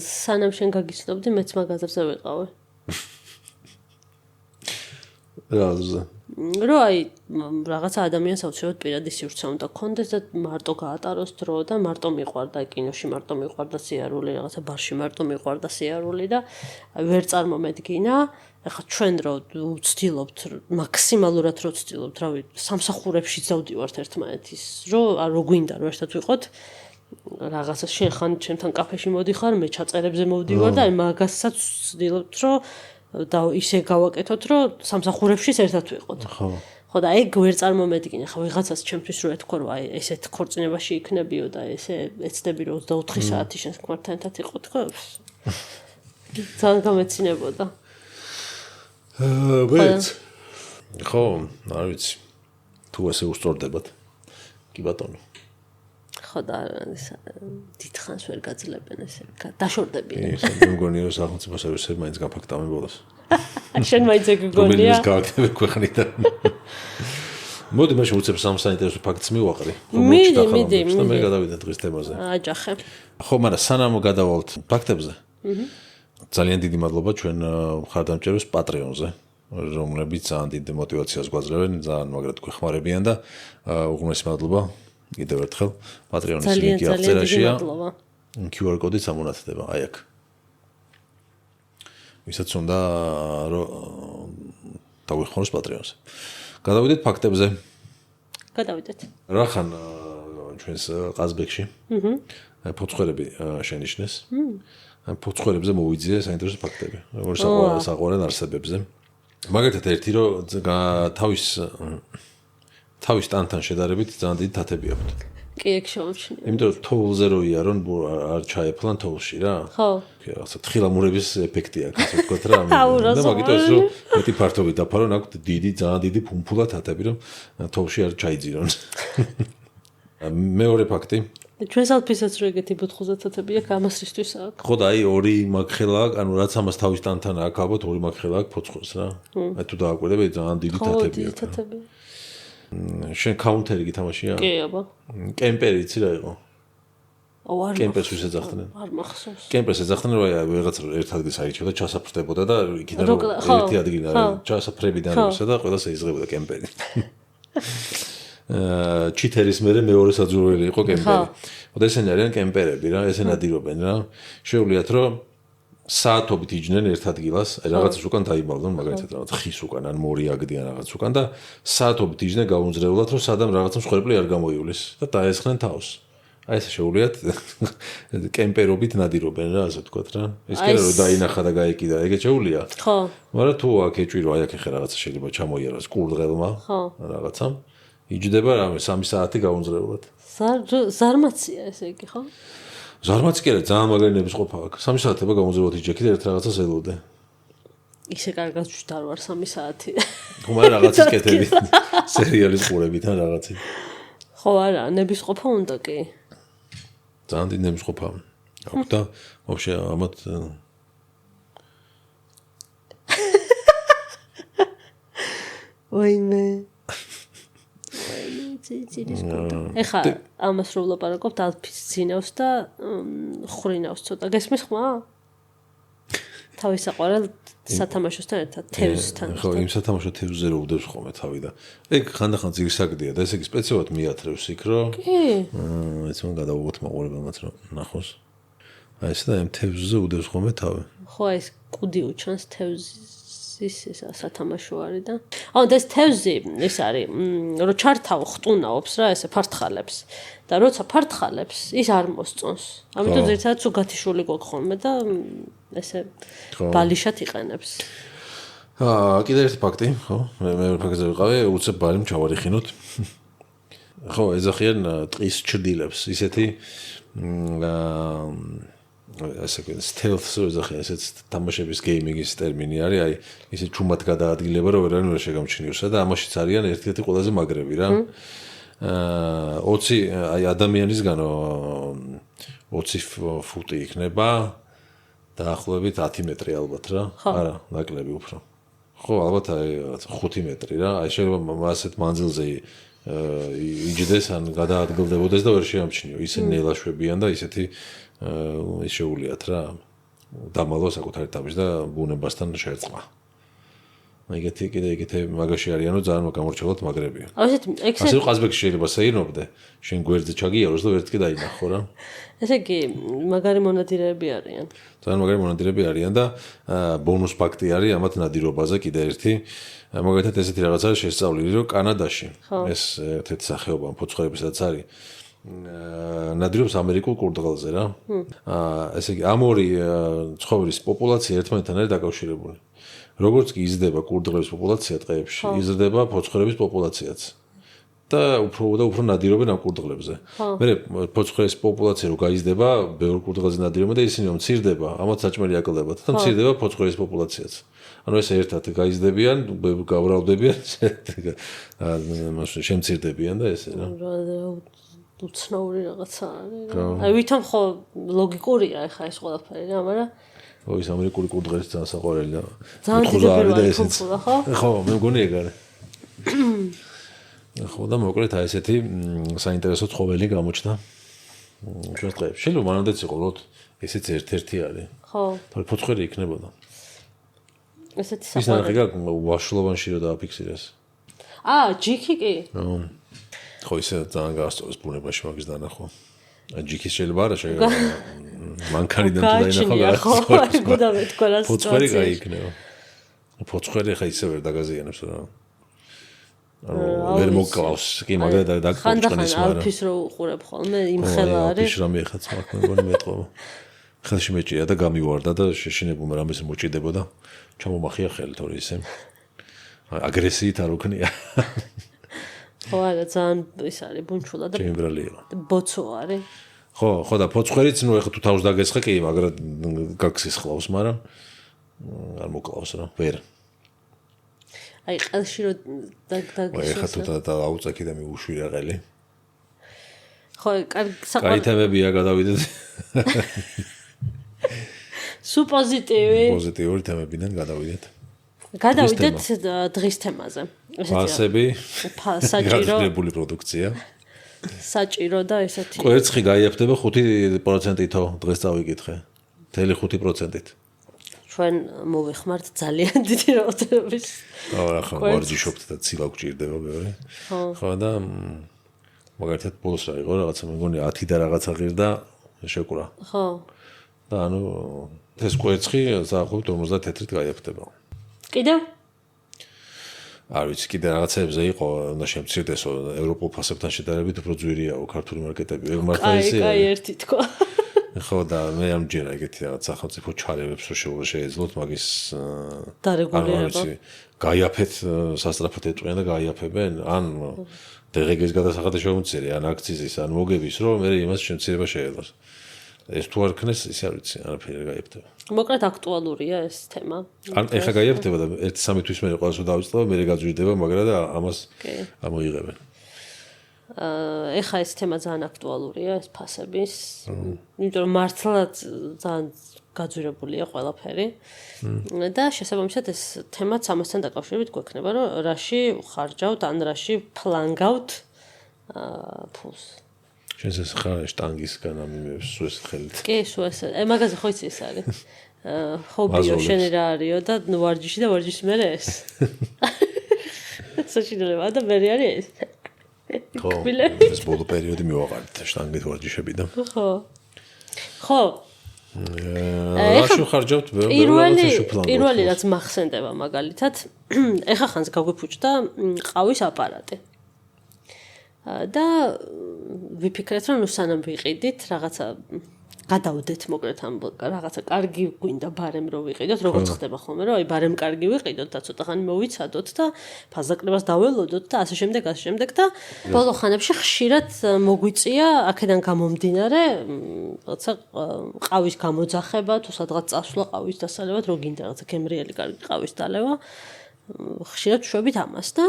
სანამ შენ გაგიცნობდი, მეც მაგაზრზე ვიყავი. რაზე? რო აი რაღაცა ადამიანს აუცილებლად პირადი სივრცე უნდა ქონდეს და მარტო გაატაროს დრო და მარტო მიყვარდა კინოში, მარტო მიყვარდა სიარული, რაღაცა ბარში მარტო მიყვარდა სიარული და ვერ წარმომედგინა. ეხლა ჩვენ რო ვცდილობთ, მაქსიმალურად რო ვცდილობთ, რავი, სამსახურებში დავდივართ ერთმანეთის, რო გვინდა რომ ერთად ვიყოთ, რაღაცა შენ ხან ჩემთან კაფეში მოდიხარ, მე ჩაწერებზე მოვდივარ და აი მაგასაც ვცდილობთ, რომ და ისე გავაკეთოთ, რომ სამსახურებშიც ერთად ვიყოთ. ხო. ხო და ეგ ვერ წარმომედგინე, ხო ვიღაცას ჩემთვის რო ეთქვა, რომ აი ესეთ ქორწინებაში იქნებიო და ესე ეცდები რომ 24 საათი შენს ქმართან ერთად იყოთ, ხო? ძალიან გამეცინებოდა. ვეც. ხო, არ ვიცი. თუ ესე უსწორდებათ. კი ბატონო. ხო და დიდხანს ვერ გაძლებენ ესე. დაშორდებიან. მე მგონია რომ სახელმწიფო სერვისები მაინც გაფაქტავენ ბოლოს. შენ მაინც ეგ გონია. რომელი გავაკეთებ ქვეყნიდან. მოდი მაშინ უცებ სამ საინტერესო ფაქტს მივაყრი. მიდი. მე გადავიდე დღის თემაზე. აჯახე. ხო, მაგრამ სანამ გადავალთ ფაქტებზე. ძალიან დიდი მადლობა ჩვენ მხარდამჭერებს Patreon-ზე, რომლებიც ძალიან დიდ мотивაციას გვაძლევენ, ძალიან მაგრად გვეხმარებიან და უღრმესი მადლობა კიდევ ერთხელ Patreon-ის ლინკი აღწერაშია. QR კოდით ამონათდება, აი აქ. ვისაც უნდა რომ დავიხმაროს Patreon-ზე. გადავიდეთ ფაქტებზე. გადავიდეთ. რახან ჩვენს ყაზბეგში. ფოცხერები შენიშნეს. ფოცხერებზე მოვიძიე საინტერესო ფაქტები. როგორც საყვარელ არსებებზე. მაგალითად ერთი რომ თავის ტანთან შედარებით ძალიან დიდი თათები აქვთ. კი, ეგ შევჩნია. იმიტომ რომ თოვლზე რო იარონ არ ჩაეფლან თოვლში რა. ხო. რაღაცა თხილამურების ეფექტი აქვს, ასე ვთქვათ რა. და მაგიტო ეს რომ მეტი ფართობით დაფარონ, აქვთ დიდი, ძალიან დიდი ფუმფულა თათები, რომ თოვლში არ ჩაიძირონ. მეორე ფაქტი. ჩვენს ალფისაც რო ეგეთი ბუთხუზე თათები აქვს, ამასისთვის აქვს. ხო და აი ორი მაგხელა, ანუ რაც ამას თავის ტანთან აქვს, ალბათ ორი მაგხელა აქვს ფოცხოს რა. აი თუ დააკვირდები, ძალიან დიდი თათები აქვს. ხო, დიდი თათები. შენ კაუნტერი გითამაშია? კი, აბა. კემპერი იცი რა იყო? აუ არ კემპერს ვის ეძახდნენ? არ მახსოვს. კემპერს ეძახდნენ, რომ აი ვიღაც ერთ ადგილს აირჩევდა, ჩასაფრდებოდა და იქიდან ერთი ადგილი ჩასაფრებიდან როცა და ყველას ეიზღებოდა კემპერი. ჩითერის მეორე საძურველი იყო კემპერი. და ესენი არიან კემპერები რა, ესენ ადირობენ რა. შეუძლიათ რომ საათობით იჯნენ ერთ ადგილას, აი რაღაცას უკან დაიბავდნენ, მაგალითად რაღაც ხის უკან ან მორიაგდიან რაღაც უკან და საათობით იჯნენ გაუნძრეულად, რომ სადამ რაღაცა მსხვერპლი არ გამოივლის და დაესხნენ თავს. აი ესე შეუძლიათ კემპერობით ნადირობენ რა, ასე ვთქვათ რა. ეს კი არა რომ დაინახა და გაეკიდა, ეგეც შეუძლია. ხო. მაგრამ თუ აქ ეჭვირო, აი აქ ხე რაღაცა შეიძლება ჩამოიაროს კურდღელმა რაღაცამ. იჯდება რამე 3 საათი გაუნძრეულად. ზარმაცია ესე იგი, ხო? ზარმაცი კი არა, ძალიან მაგარინების ყოფა აქვს. 3 საათება გაუნძრეულად იჯექი და ერთ რაღაცას ელოდე. ისე კარგად ვშდარ ვარ 3 საათი. ხო, მაგრამ რაღაცის კეთებით, სერიალის ყურებით ან რაღაცით. ხო, არა, ნების ყოფა უნდა კი. ძალიან დიდი ნების ყოფა. აქვს და вообще ამათ ვაიმე. ეხა ამას რო ვლაპარაკობთ ალფის ძინავს და ხრინავს ცოტა. გესმის ხმა? თავის საყვარელ სათამაშოსთან ერთად, თევზთან. ხო, იმ სათამაშო თევზზე რო უდევს ხოლმე თავი და ეგ ხანდახან ძირსაგდია და ესე იგი სპეციალურად მიათრევს იქ რო. კი. ეს მან გადავუღოთ მაყურებელმაც რომ ნახოს. აი ეს და იმ თევზზე უდევს ხოლმე თავი. ხო, ეს კუდი უჩანს თევზის ეს სათამაშო არის და აუ და ეს თევზი ეს არის რო ჩართავ ხტუნაობს რა ესე ფართხალებს და როცა ფართხალებს ის არ მოსწონს ამიტომ ზედაც უგათიშული გვაქვს ხოლმე და ესე ბალიშად იყენებს კიდე ერთი ფაქტი ხო მე ფაქტზე ვიყავი უცებ ბალიმ ჩავარიხინოთ ხო ეძახიან ტყის ჩრდილებს ისეთი ასე ვქო stealth-ს ეძახიან ესეც თამაშების გეიმინგის ტერმინი არის აი ისე ჩუმად გადაადგილება რომ ვერანაირ ვერ შეგამჩნიოსა და ამაშიც არიან ერთ-ერთი ყველაზე მაგრები რა 20 აი ადამიანისგანო 20 ფუტი იქნება დაახლოებით 10 მეტრი ალბათ რა. არა, ნაკლები უფრო. ხო, ალბათ აი 5 მეტრი რა. აი შეიძლება ასეთ მანძილზე იჯდეს ან გადაადგილდებოდეს და ვერ შეამჩნიო. ისინი ნელაშვებიან და ისეთი ის შეუულიათ რა. დამალო საკუთარი თავის და ბუნებასთან შერწყმა. ეგეთი მაგაში არიანო ძალიან გამორჩეულად მაგრებია. ასე ყაზბეგში შეიძლება საირნობდე, შენ გვერდზე ჩაგიაროს და ვერც კი დაინახო რა. ესე იგი, მაგარი მონადირეები არიან. ძალიან მაგარი მონადირეები არიან და ბონუს ფაქტი არის ამათ ნადირობაზე კიდე ერთი. მაგალითად ესეთი რაღაც არის შესწავლილი, რომ კანადაში ეს ერთ-ერთი სახეობა ფოცხერებისაც არის ნადირობს ამერიკულ კურდღელზე რა. ესე იგი, ამ ორი ცხოველის პოპულაცია ერთმანეთთან არის დაკავშირებული. როგორც კი იზრდება კურდღელის პოპულაცია ტყეებში, იზრდება ფოცხერების პოპულაციაც. და უფრო ნადირობენ ამ კურდღლებზე. მე ფოცხერის პოპულაცია რო გაიზრდება, ბევრ კურდღელზე ნადირობენ და ისინი რომ მცირდება, ამათ საჭმელი აკლდებათ და მცირდება ფოცხერის პოპულაციაც. ანუ ეს ერთად გაიზრდებიან, გავრალდებიან, შემცირდებიან და ესე რა. უცნაური რაღაცა არის. აი ვითომ ხო ლოგიკურია ახლა ეს ყველაფერი რა, მაგრამ ის ამერიკული კურდღელის ძალიან საყვარელი და ძალიან და ესეც. ხო, მე მგონი ეგ არის. ხო და მოკლედ აი ესეთი საინტერესო ცხოველი გამოჩნდა ჩვენს დღეებში. შეიძლება მანამდეც იყო რომ ესეც ერთ-ერთი არის. ხო. თორე ფოცხერი იქნებოდა. ესეთი საყვარელი. ის ნახე ვაშლოვანში რა დააფიქსირეს. ჯიქი კი? ხო, ისე ძალიან გაასწორეს ბუნებაში მაგის დანახვა. ჯიქის შეიძლება არა შეიძლება მანქანიდან თუ დაინახო ფოცხერი გაიქნება. ფოცხერი ხა ისე ვერ დაგაზიანებს რა. ვერ მოკლავს კი მაგრამ დაგკოჭყნის მაგრამ ალფის რო უყურებ ხოლმე იმხელა არის ალფის რამე ხაც მაგ მეგონი მეტყობა ხელში მეჭირა და გამივარდა და შეშინებულმა რამეს მოჭიდებოდა ჩამომახია ხელი თორე ისე აგრესიით არ უქნია ხო არა ძალიან ის არის ბუნჩულა და ბოცო არის ხო და ფოცხერიც ნუ ეხა თუ თავს დაგესხა კი მაგრამ გაგსის ხლავს მაგრამ არ მოკლავს რა ვერ აი ყელში რო აი ხა თუ დაუწაკი და მიუშვირა ყელი ხო საყვარელი კაი თემებია გადავიდეთ სუ პოზიტიური თემებიდან გადავიდეთ დღის თემაზე ფასები საჭირო პროდუქცია საჭირო და ესეთი კვერცხი გაიაფდება 5%-ით დღეს წავიკითხე 5%-ით ჩვენ მოვეხმართ ძალიან დიდი რაოდენობის ხო ვარჯიშობთ და ცილა გვჭირდება ბევრი ხო და მაგალითად ბოლოს რა იყო რაღაცა მეგონი 10 და რაღაცა ღირდა შეკვრა ხო და ანუ ეს კვერცხი საერთოდ 50-ით გაიაფდება კიდევ არ ვიცი კიდე რაღაცებზე იყო უნდა შემცირდესო ევროპულ ფასებთან შედარებით უფრო ძვირიაო ქართული მარკეტები ეგ მართლა ისე აი ერთი თქო ხო და მე ამჯერა ეგეთი რაღაც სახელმწიფო ჩარევებს რო შეეძლოთ მაგის დარეგულირება გაიაფეთ სასტრაფად ეტყვიან და გაიაფებენ ან დღეგეს გადასახადი შემოწირი ან აქციზის ან მოგების რომ მე იმას შემცირება შეეძლოს ეს თუ არ ქნეს ისე არ ვიცი არაფერი გაიაფდება მოკლედ აქტუალურია ეს თემა ან ეხა გაიაფდება და 1-3 თვის მერე ყოველს დავიწყდება მე გაძვირდება მაგრამ და ამას ამოიღებენ ეხა ეს თემა ძალიან აქტუალურია ეს ფასების იმიტომ რომ მართლა ძალიან გაძვირებულია ყველაფერი და შესაბამისად ეს თემაც ამასთან დაკავშირებით გვექნება რომ რაში ხარჯავთ ან რაში ფლანგავთ ფულს შენს ეს ხარ შტანგისგან ამიმებს სუეს ხელით კი სუეს მაგაზე ხო იცი ეს არის ჰობიო შენი რა არისო და ვარჯიში და ვარჯიშის მერე ეს საშინელება და მე არის ხო ეს ბოლო პერიოდი მივაყარეთ შტანგით ვარჯიშებიდან ხო რაში ხარჯავთ პირველი რაც მახსენდება მაგალითად ეხა ხანს გაგვიფუჭდა ყავის აპარატი და ვიფიქრეთ რომ სანამ ვიყიდით რაღაცა გადავდეთ მოკლედ ამ რაღაცა კარგი გვინდა ბარემ რო ვიყიდოთ როგორც ხდება ხოლმე რომ აი ბარემ კარგი ვიყიდოთ და ცოტა ხანი მოვიცადოთ და ფაზაკლებას დაველოდოთ და ასე შემდეგ და ბოლო ხანებში ხშირად მოგვიწია აქედან გამომდინარე რაღაცა ყავის გამოძახება თუ სადღაც წასვლა ყავის დასალევად რო გინდა რაღაცა გემრიელი კარგი ყავის დალევა ხშირად ვშვებით ამას და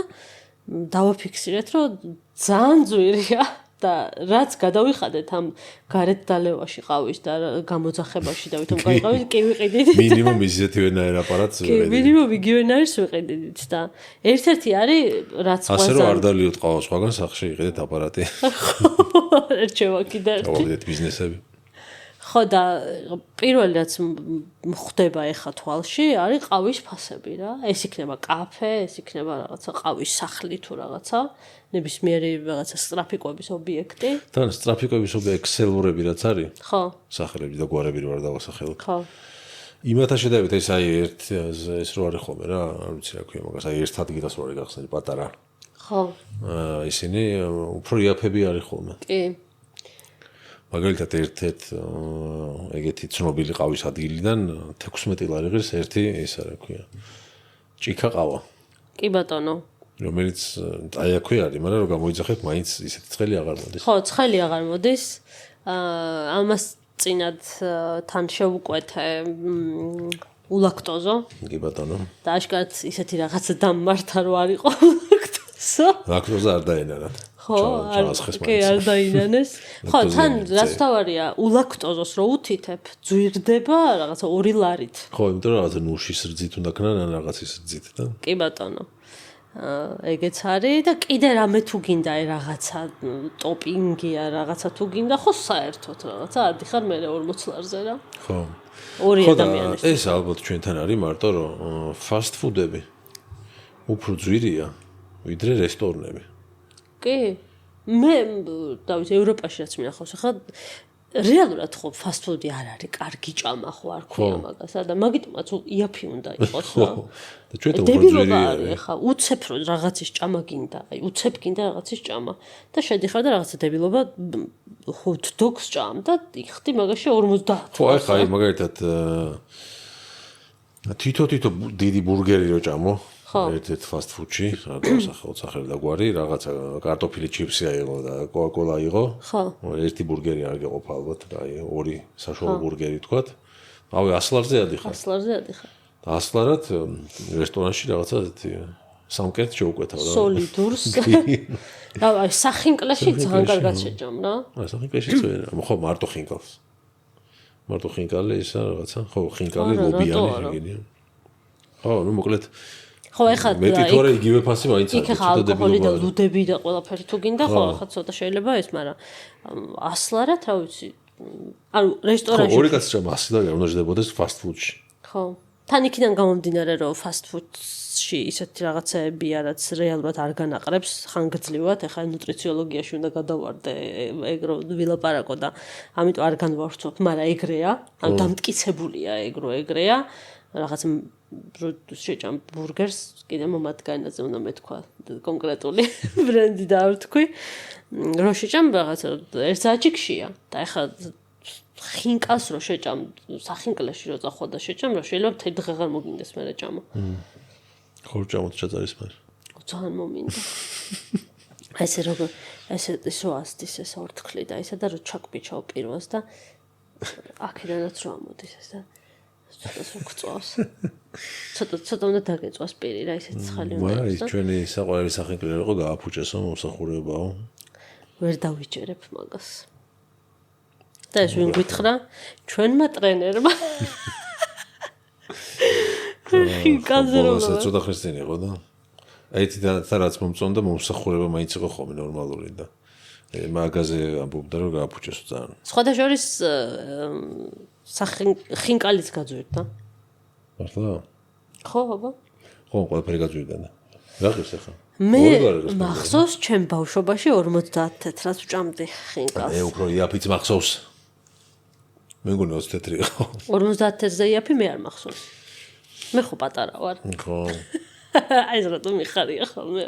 დავაფიქსირეთ რომ ძალიან ძვირია და რაც გადავიხადეთ ამ გარეთ დალევაში ყავის და გამოძახებაში და ვითომ გაიყავით კი ვიყიდით მინიმუმ ისეთივენაირ აპარატს ვიყიდით მინიმუმ იგივენაირს ვიყიდით და ერთ-ერთი არის რაც ასე რომ არ დალიოთ ყავა სხვაგან სახში იყიდეთ აპარატი ერჩევა კიდე ერთი გავიდეთ ბიზნესები ხო და პირველი რაც მხდება ეხა თვალში არის ყავის ფასები რა ეს იქნება კაფე ეს იქნება რაღაცა ყავის სახლი თუ რაღაცა ნებისმიერი რაღაცა სტრაფიკობის ობიექტი თან სტრაფიკობის ობიექტები რაც არის ხო სახელები და გვარები რო არ დავასახელოთ ხო იმათა შედარებით ეს აი ეს რო არის ხოლმე რა არ ვიცი რა ქვია მაგას აი ერთ ადგილას რო არის გახსნილი პატარა ხო ისინი უფრო იაფები არის ხოლმე კი მაგალითად ერთ-ერთ ეგეთი ცნობილი ყავის ადგილიდან 16 ლარი ღირს ერთი ისა რა ქვია ჭიქა ყავა კი ბატონო რომელიც აი აქვე არის მაგრამ რომ გამოიძახებ მაინც ისეთი ცხელი აღარ მოდის ხო ცხელი აღარ მოდის ამას წინად თან შევუკვეთე ულაქტოზო კი ბატონო და აშკარად ისეთი რაღაცა დამმართა რო არ იყო ლაქტოზა არ დაენარათ ხო კი არ დაინანეს ხო თან რაც თავარია ულაქტოზოს რო უთითებ ძვირდება რაღაცა 2 ლარით ხო იმიტომ რომ რაღაცა ნუშის რძით უნდა ქნან ან რაღაცის რძით და კი ბატონო ეგეც არის და კიდე რამე თუ გინდა რაღაცა ტოპინგია რაღაცა თუ გინდა ხო საერთოდ რაღაცა ადიხარ მე 40 ლარზე რა ხო ორი ადამიანის ეს ალბათ ჩვენთან არის მარტო რომ ფასტ ფუდები უფრო ძვირია ვიდრე რესტორნები კი მე დავით ევროპაში რაც მინახავს ახლა რეალურად ხო ფასტ ფუდი არ არის კარგი ჭამა ხო არ ქვია მაგასა და მაგიტომაც იაფი უნდა იყოს რა და ჩვენ უფრო ძვირი არის ხა უცებ რო რაღაცის ჭამა გინდა აი უცებ გინდა რაღაცის ჭამა და შედიხარ და რაღაცა დებილობა hot dogs ჭამ და იხდი მაგაში 50 ხო აი ხა მაგალითად თითო დიდი ბურგერი რო ჭამო ერთ-ერთ ფასტ ფუდში რა დავსახელოთ სახელი და გვარი რაღაცა კარტოფილი ჩიპსი აიღო და კოკა-კოლა აიღო ხო ერთი ბურგერი არ გეყოფა ალბათ აი ორი საშუალო ბურგერი თქვათ ავი 100 ლარზე ადიხარ 100 ლარზე ადიხარ და 100 ლარად რესტორანში რაღაცა სამკერთ შევუკვეთავ რა სოლიდურს და აი სახინკლაში ძალიან კარგად შეჭამ რა აი სახინკლაშიც ვერ ხო მარტო ხინკალი ისა რაღაცა ხო ხინკალი ლობიანი ეგენია ხო ნუ მოკლედ ხო ეხლა მეტი თორე იგივე ფასი მაინც იქ ხა ალკოჰოლი და ლუდები და ყველაფერი თუ გინდა ხო ხა ცოტა შეიძლება ეს მაგრამ 100 ლარად რა ვიცი ანუ რესტორანში ხო ორი კაცი ჭამ 100 ლარი უნდა ჟდებოდეს ფასტ ფუდში ხო თან იქიდან გამომდინარე რომ ფასტ ფუდში ისეთი რაღაცეებია რაც რეალურად არ განაყრებს ხანგრძლივად ეხლა ნუტრიციოლოგიაში უნდა გადავარდე ეგ რო ვილაპარაკო და ამიტომ არ განვავრცობ მაგრამ ეგრეა ანუ დამტკიცებულია ეგ რო ეგრეა რაღაც შეჭამ ბურგერს კიდე მომადგანაზე უნდა მეთქვა კონკრეტული ბრენდი და არ ვთქვი რო შეჭამ რაღაცა ერთ საათში ქშია და ეხლა ხინკალს რო შეჭამ სახინკლაში რო წახვა და შეჭამ რა შეიძლება მთელი დღე აღარ მოგინდეს მე ჭამა ხო ჭამოთ ჩაწერის მე ძალიან მომინდა ესე როგორ ეს რო ასდის ეს ორთქლი და ისა და რო ჩაკბიჩაო პირვას და აქედანაც რო ამოდის ეს და ცოტა უნდა დაგეწვას პირი რა ისეთ ცხალი უნდა მაგრამ ის ჩვენი საყვარელი სახინკლი იყო გააფუჭესო მომსახურებაო ვერ დავიჯერებ მაგას და ეს ვინ გითხრა ჩვენმა ტრენერმა ხინკალზე რომ ცოტა ხნისწინ იყო და აი და რაც მომწონდა მომსახურება მაინც იყო ხოლმე ნორმალური და მაგაზე ამბობდა რომ გააფუჭესო ძალიან სხვათა შორის ხინკალიც გაძვირდა მართლა ხო აბა ხო ყველაფერი გაძვირდა და რა ღირს ახლა მე მახსოვს ჩემ ბავშვობაში 50 თეთრად ვჭამდი ხინკალს მე უფრო იაფიც მახსოვს მე მგონი 20 თეთრი იყო 50 თეთრზე იაფი მე არ მახსოვს მე ხო პატარა ვარ ხო აი ეს რატომ მიხარია ხოლმე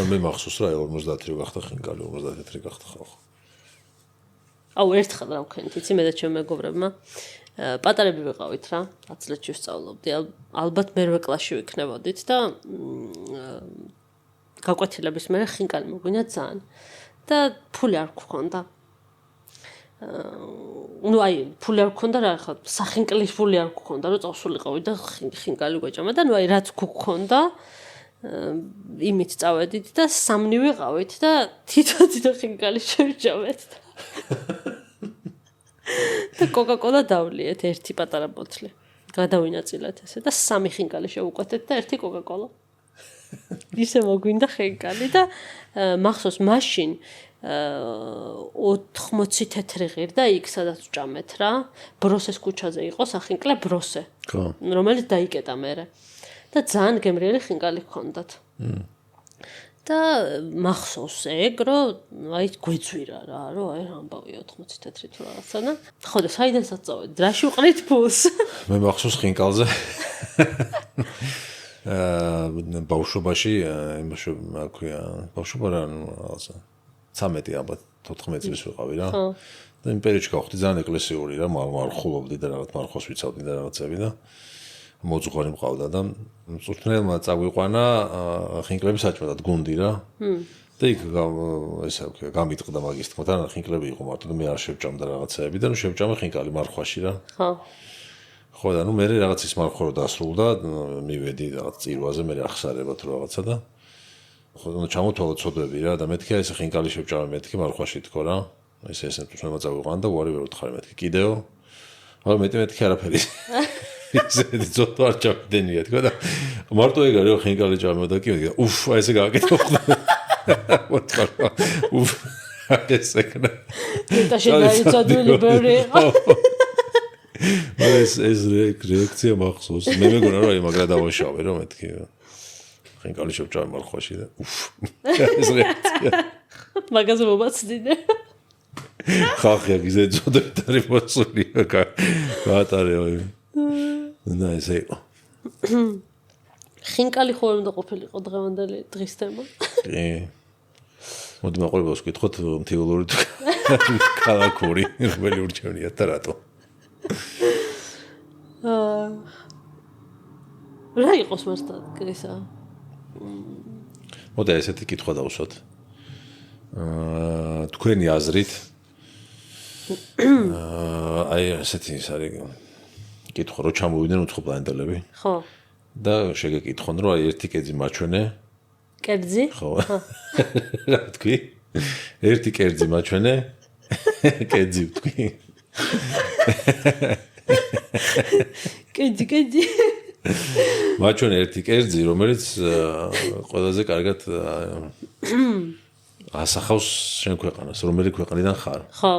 მე მახსოვს რა 50 რო გახდა ხინკალი 50 თეთრი გახდა ხო აუ ერთხელ რა ვქენით იცი მე და ჩემ მეგობრებმა პატარები ვიყავით რა 10 წლებში ვსწავლობდი ალბათ მერვე კლასში ვიქნებოდით და გაკვეთილების მერე ხინკალი მოგვინა ძალიან და ფული არ გქონდა ну აი ფული არ გქონდა რა ხა სახინკლის ფული არ გქონდა რომ წავსულიყავი და ხინკალი გვეჭამა და ну აი რაც გქონდა იმით წავედით და სამნი ვიყავით და თითო ხინკალი შევჭამეთ. და კოკა-კოლა დავლიეთ ერთი პატარა ბოთლი. გადავინაწილეთ ესე და 3 ხინკალი შევუკვეთეთ და ერთი კოკა-კოლა. ისე მოგვინდა ხინკალი და მახსოვს მაშინ 80 თეთრი ღირდა იქ სადაც ვჭამეთ რა. ბროსეს ქუჩაზე იყო სახინკლე ბროსე. რომელიც დაიკეტა მერე. და ძალიან გემრიელი ხინკალი ჰქონდათ. და მახსოვს ეგ რომ აი გვეძვირა რა რომ აი ამბავი 80 თეთრი თუ რაღაცა და ხო და საიდანაც წავედი რაში ვყრით ფულს მე მახსოვს ხინკალზე ბავშვობაში იმაში რა ქვია ბავშვობა რა რაღაცა 13 ალბათ 14 წლის ვიყავი რა და იმ პერიოდში გავხდი ძალიან ეკლესიური რა მარხულობდი და რაღაც მარხვას ვიცავდი და რაღაცები და მოძღვარი მყავდა და წურთნელმა წაგვიყვანა ხინკლები საჭმელად გუნდი რა და იქ ესე ვქო გამიტყდა მაგის თქმა და ხინკლები იყო მარტო და მე არ შევჭამდა რაღაცეები და ნუ შევჭამე ხინკალი მარხვაში რა ხო და ნუ მე რაღაც ის მარხვა რო დასრულდა მივედი რაღაც წირვაზე მე ახსარება თუ რაღაცა და ხო ნუ ჩამოთვალა ცოდვები რა და მეთქი ესე ხინკალი შევჭამე მეთქი მარხვაში თქო რა ესე წურთნელმა წაგვიყვანა და უარი ვერ ვთხარი მეთქი კიდეო მაგრამ მეთქი არაფერი ისეთი ზოთო არ ჩავდენია თქო და მარტო ეგ არის რომ ხინკალი ჭამეო და კი უფ აი ესე გააკეთე მოთქვა უფ ესე კნა და შეგაიცადული ბევრი იყო ეს რეაქცია მახსოვს მე მეგონა რომ აი მაგრა დავაშავე რომ მეთქი ხინკალი შევჭამე მარხვაში და უფ ეს რეაქცია მაგაზე მომაცდინე ხახია გიზე ზოდები მოსული გაატარეო და ესე იყო ხინკალი ხო არ უნდა ყოფილიყო დღევანდელი დღის თემა კი მოდი მაყურებელს ვკითხოთ მთიულური ქალაქური რომელი ურჩევნია და რატო რა იყოს მასთან ისა მოდი ესეთი კითხვა დავუსვათ თქვენი აზრით აი ესეთი ის არის კითხვა რო ჩამოვიდნენ უცხოპლანეტელები ხო და შეგეკითხონ რომ აი ერთი კერძი მაჩვენე კერძი ხო რა თქვი ერთი კერძი მაჩვენე კერძი თქვი კერძი მაჩვენე ერთი კერძი რომელიც ყველაზე კარგად ასახავს შენ ქვეყანას რომელი ქვეყნიდან ხარ ხო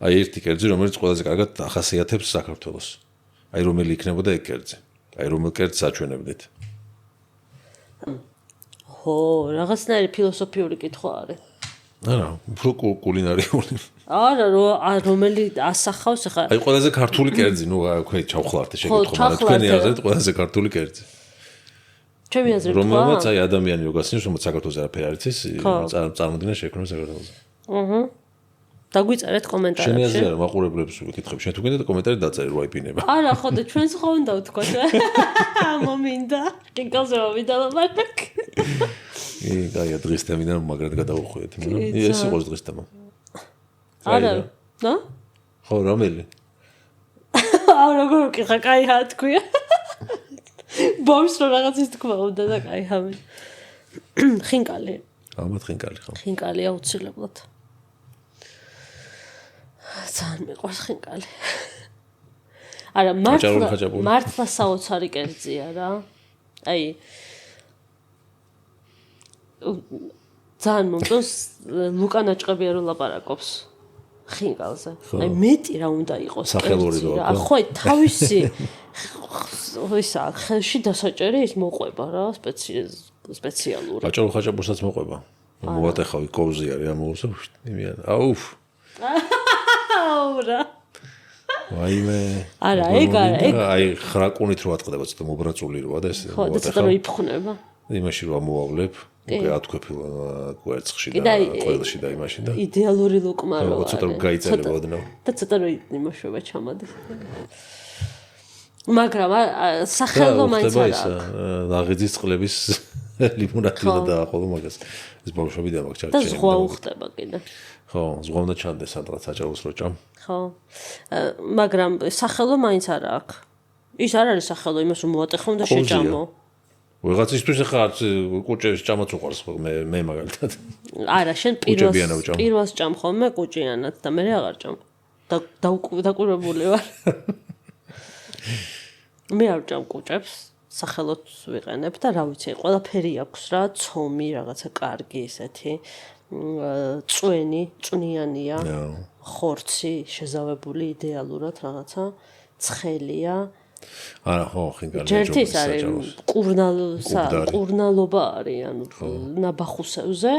აი ერთი კერძი რომელიც ყველაზე კარგად ახასიათებს საქართველოს აი რომელი იქნებოდა ეგ კერძი აი რომელ კერძს აჩვენებდით ხო რაღაცნაირი ფილოსოფიური კითხვა არის არა უფრო კულინარიული არა რომელი ასახავს ახლა აი ყველაზე ქართული კერძი ნუ აქვე ჩავხლართე შეკითხვა მაგრამ თქვენი აზრით ყველაზე ქართული კერძი ჩემი აზრით რომელმაც აი ადამიანი რო გასცემს რომ საქართველოს არაფერი არ იცის წარმოდგენა შექმნა საქართველოს დაგვიწერეთ კომენტარებში შენი აზრი არა მაყურებლებს ვიკითხებ შენ თუ გინდა და კომენტარი დაწერი რო აიპინება არა ხო და ჩვენს ხო უნდა ვთქვათ მომინდა კინკალზე მოვიდა მაგ აი დღის თემიდან მაგრად გადავუხვიეთ მაგრამ ეს იყო დღის თემა არა და ხო რომელი როგორ ვკითხა კაია თქვია ბომს რო რაღაცის თქვა უნდა და კაია მე ხინკალი ალბათ ხინკალი ხო ხინკალი აუცილებლად ძალიან მიყვარს ხინკალი არა მართლა საოცარი კერძია რა აი ძალიან მომწონს ლუკა ნაჭყებია რომ ლაპარაკობს ხინკალზე აი მეტი რა უნდა იყოს სახელური რა ხო თავისი ისა ხელში დასაჭერი ის მოყვება რა სპეციალური აჭარო ხაჭაპურსაც მოყვება მოვატეხავი კოვზი არის ამოუსო იმიან აუფ აურა ვაიმე არა ეგ აი ხრაკუნით რო ატყდება ცოტა მობრაწული როა და ეს ხო და ცოტა რო იფხნება იმაში რო ამოვავლებ უკვე ათქვეფილ კვერცხში და ყველში და იმაში და იდეალური ლუკმა რო არის ცოტა რო გაიწელებოდნო და ცოტა რო იმოშობა ჩამოდის მაგრამ სახელო მაინც არა ლაღიძის წყლების ლიმონადი და დააყოლო მაგას ეს ბავშვები და მაგ ჩარჩენილი და ზღვა უხდება კიდე ხო ზღვა უნდა ჩანდეს სადღაც საჭაროს რო ჭამ ხო მაგრამ სახელო მაინც არა აქვს ის არ არის სახელო იმას რომ მოატეხო და შეჭამო ვიღაცისთვის ახლა არც კუჭების ჭამაც უყვარს მე მაგალითად. არა, შენ პირველს ჭამ ხოლმე კუჭიანად და მე აღარ ჭამ. დაკვირვებული ვარ. მე არ ჭამ კუჭებს, სახელოდ ვიყენებ და რა ვიცი, ყველაფერი აქვს რა, ცომი, რაღაცა კარგი ესეთი, წვნიანია, ხორცი შეზავებული იდეალურად რაღაცა, ცხელია. არა, ხო, ხინკალი ჯერთვის არის კურნალობა არის, ანუ ნაბახუსევზე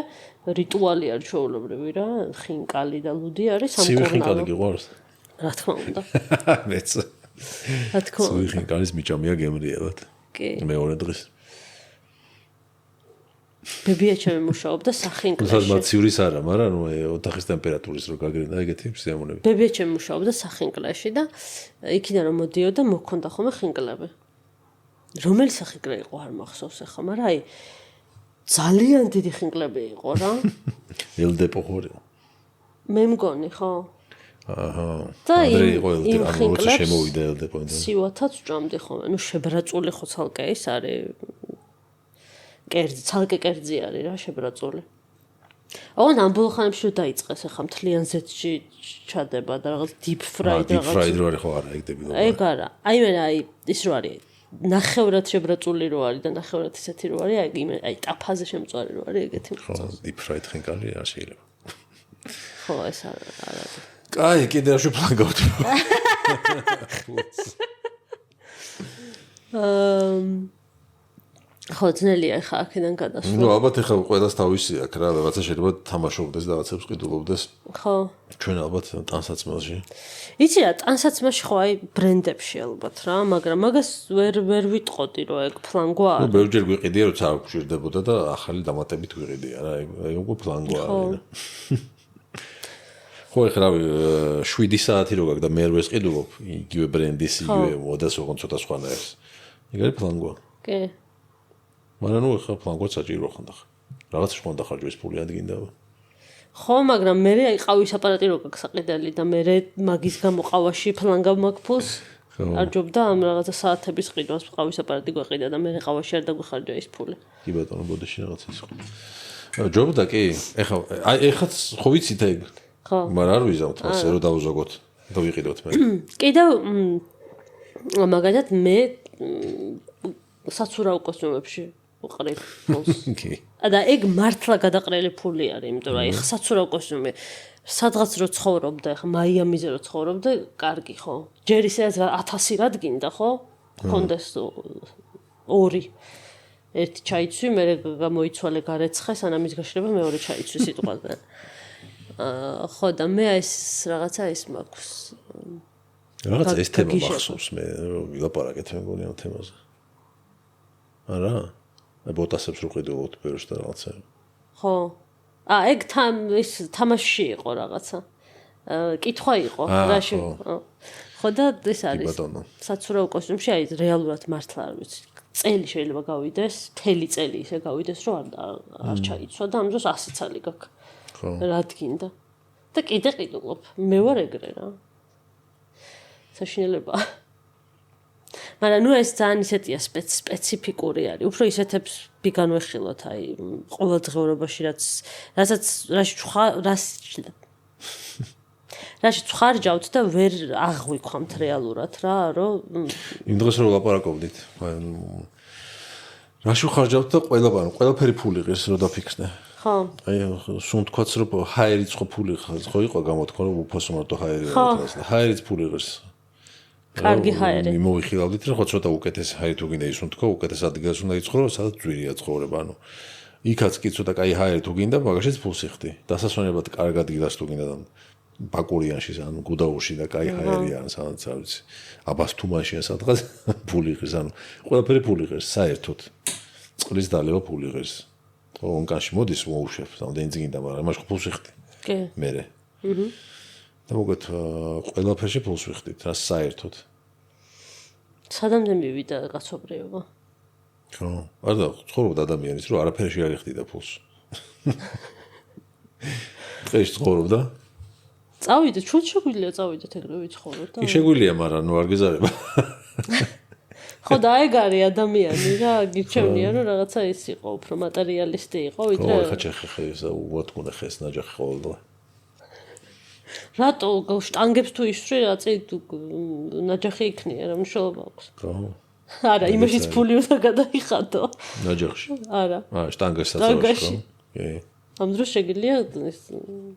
რიტუალი არის ჩვეულებრივი რა, ხინკალი და ლუდი არის სამკურნალო. ხინკალი გიყვარს? რა თქმა უნდა. მეც. რა თქმა უნდა. ხინკალის მიჭამია გემრიელად. კი. მეორე დღეს. ბებიაჩემი მუშაობდა სახინკლეში. თუმცა ციურის არა, მაგრამ ოთახის ტემპერატურის რო გაგრინდა ეგეთი სიამოვნები. ბებიაჩემი მუშაობდა სახინკლეში და იქიდან რომ მოდიოდა მოქონდა ხოლმე ხინკლები. რომელი სახინკლე იყო არ მახსოვს ახლა, მაგრამ აი ძალიან დიდი ხინკლები იყო რა. ელდეპო ხორი. მე მგონი ხო? აჰა. და იმ ხინკლებს შემოვიდა ელდეპო. სივათაც ჭამდი ხოლმე, ნუ შებრაწული ხო ცალკე ის არის. კერძი, ცალკე კერძი არის რა, შებრაწული. ოღონდ ამ ბოლო ხანებში რომ დაიწყეს ახლა მთლიან ზეთში ჩადება და რაღაც deep fried რაღაც. deep fried რო არის ხო არა, ეგ დებილობა. ეგ არა. აი მე აი ის რო არის ნახევრად შებრაწული რო არის და ნახევრად ისეთი რო არის, აი ტაფაზე შემწვარი რო არის, ეგეთი ხო, deep fried ხინკალი არ შეიძლება. ხო, ეს არა. კაი, კიდე რა შეფლანგავთ. ხო, ძნელია ხა აქედან გადასვლა. ნუ ალბათ ახლა ყველას თავისი აქვს რა, რაღაცა შეიძლება თამაშობდეს და რაღაცებს ყიდულობდეს. ხო. ჩვენ ალბათ ტანსაცმელში. იცი რა, ტანსაცმელში ხო აი ბრენდებში ალბათ რა, მაგრამ მაგას ვერ ვიტყოდი რომ ეგ ფლანგვა არის. ნუ ბევრჯერ გვიყიდია, როცა არ გვჭირდებოდა და ახალი დამატებით გვიყიდია რა, აი უკვე ფლანგვა არის. ხო, ახლა რავი, 7 საათი რო გაქვს და მე ვერს ყიდულობ, იგივე ბრენდის, იგივე მოდას, ოღონდ ცოტა სხვანაირს. ეგ არის ფლანგვა. კი. მაგრამ ნუ ახლა ფლანგვა საჭირო ხანდახ. რაღაც შეხონდა ხარჯვის ფული ადგინდა. ხო, მაგრამ მე აი ყავის აპარატი რო გაქვს საყიდელი და მე მაგის გამო ყავაში ფლანგავ მაგ ფულს. არ ჯობდა ამ რაღაცა საათების ყიდვას ყავის აპარატი გვეყიდა და მე ყავაში არ დაგვიხარჯა ის ფული. კი ბატონო, ბოდიში რაღაც ის ხო. ჯობდა კი, ახლა აი ეხაც ხო ვიცით ეგ. ხო. მაგრამ არ ვიზავთ მას, რომ დავუზოგოთ და ვიყიდოთ მე. კიდევ მაგალითად მე საცურაო კოსტუმებში ვყრებ ფულს. კი. და ეგ მართლა გადაყრელი ფული არის, იმიტომ რომ აი საცურაო კოსტუმი სადღაც რო ცხოვრობდა, ახლა მაიამიზე რო ცხოვრობდა, კარგი ხო? ჯერ ისედაც 1000 რადგინდა ხო? კონდეს 2 ერთი ჩაიცვი, მე გამოიცვალე გარეცხე, სანამ ის გაშლება მეორე ჩაიცვი სიტყვაზე. ხო და მე ეს რაღაცა ის მაქვს. რაღაც ეს თემა მახსოვს მე ვილაპარაკეთ მე მგონი ამ თემაზე. არა? ბოტასებს რო ყიდულობთ ბევრს და რაღაცა. ხო. ეგ ის თამაში იყო რაღაცა. კითხვა იყო, რაში. ხო და ეს არის. საცურაო კოსტუმში აი რეალურად მართლა არ ვიცი. წელი შეიძლება გავიდეს, მთელი წელი ისე გავიდეს, რომ არ ჩაიცვა და ამ დროს 100 წელი გაქვს. ხო. რადგინდა. და კიდე ყიდულობ. მე ვარ ეგრე რა. საშინელება. მაგრამ ნუ ეს ძალიან ისეთია სპეციფიკური არის. უფრო ისეთებს ბიგანვეხილოთ, აი ყოველდღიურობაში რაში ცხარჯავთ და ვერ აღვიქვამთ რეალურად რა, რომ იმ დღეს რო ლაპარაკობდით. რაში ხარჯავთ და ყველაფერი ფული ღირს რო დაფიქსნე. ხო. აი სუნთქვაც რომ ჰაერიც ხო ფული ხო იყო გამოთქვა რომ უფასო მარტო ჰაერი არის და ჰაერიც ფული ღირს. კარგი ჰაერი. მოვიხილავდით რომ ხო ცოტა უკეთესი ჰაერი თუ გინდა ისუნთქო, უკეთეს ადგილას უნდა იცხოვრო, სადაც ძვირია ცხოვრება, ანუ იქაც კი ცოტა კაი ჰაერი თუ გინდა, მაგაშიც ფულს იხდი. დასასვენებლად კარგ ადგილას თუ გინდა და ბაკურიანში, ანუ გუდაურში და კაი ჰაერია, სადაც არ ვიცი. აბას თუმანშია სადღაც ფული ღირს, ანუ ყველაფერი ფული ღირს, საერთოდ. წყლის დალევა ფული ღირს. ონკანში მოდის მოუშვებ, რამდენი წიგინდა, მაგრამ იმაში ფულს იხდი. კი. მერე. და მოგეთ ყველაფერში ფულს ვიხდით, რა საერთოდ. სადამდე მივიდა კაცობრიობა? ხო, არა, ცხოვრობდა ადამიანის, რომ არაფერში არ იხდიდა ფულს. დღეს ცხოვრობდა? წავიდეთ, ჩვენ შეგვიძლია წავიდეთ ეგრე ვიცხოვროთ და. კი შეგვიძლია, მაგრამ ნუ არ გეზარება. ხო და ეგ არის ადამიანი რა, გიჩვენია რომ რაღაცა ის იყო, უფრო მატერიალისტი იყო, ვიდრე ხო, ხე ესა უათქუნა ხეს ნაჯახი ყოველდღე. რატო შტანგებს თუ ისვრი რაცი ნაჯახი იქნია, რა მნიშვნელობა აქვს? ხო. არა, იმაშიც ფული უნდა გადაიხადო. ნაჯახში. არა. შტანგასაც აქვს, ხო? კი. ამ დროს შეგიძლია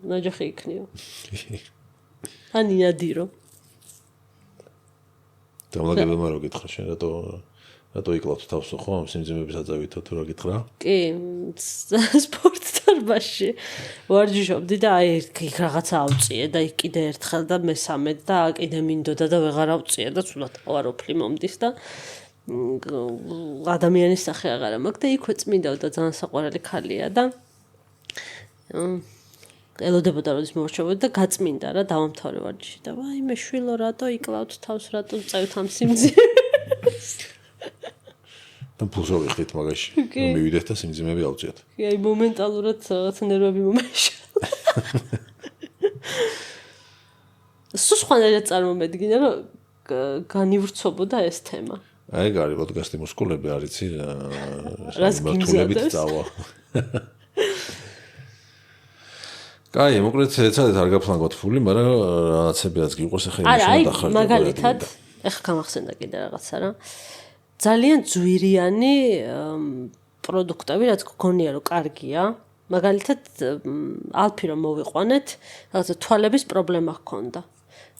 ნაჯახი იქნიო. ან იადირო. დამლაგებელმა რო გითხრა შენ რატო იკლავთ თავს ხო ამ სიმძიმების აწევითო თუ რა გითხრა? კი, სპორტ დარბაზში ვარჯიშობდი და აი იქ რაღაცა ავწიე და იქ კიდე ერთხელ და მესამედ და კიდე მინდოდა და ვეღარ ავწიე და ცუდად ყავაროფლი მომდის და ადამიანის სახე აღარა მაქვს და იქვე წმინდავდა ძალიან საყვარელი ქალია და ელოდებოდა როდის მოვარჩევოდი და გაწმინდა რა დავამთავრე ვარჯიში და ვაი მე შვილო რატო იკლავთ თავს რატო წევთ ამ სიმძიმეს და ფულს რო ვიხდით მაგაში მივიდეთ და სიმძიმები ავწიოთ კი აი მომენტალურად რაღაც ნერვები მომეშალა სულ სხვანაირად წარმომედგინე რომ განივრცობოდა ეს თემა აი გარი პოდკასტი მუსკულები არიცი რას მართულებით წავა კაი, მოკლედ ეცადეთ არ გაფლანგოთ ფული, მაგრამ რაღაცები რაც გიყვარს ახლა იმაში დახარჯო. არა, მაგალითად, ეხლა გამახსენდა კიდე რაღაცა რა. ძალიან ძვირიანი პროდუქტები, რაც გქონია რომ კარგია. მაგალითად, ალფი რომ მოვიყვანეთ, რაღაცა თვალების პრობლემა ჰქონდა.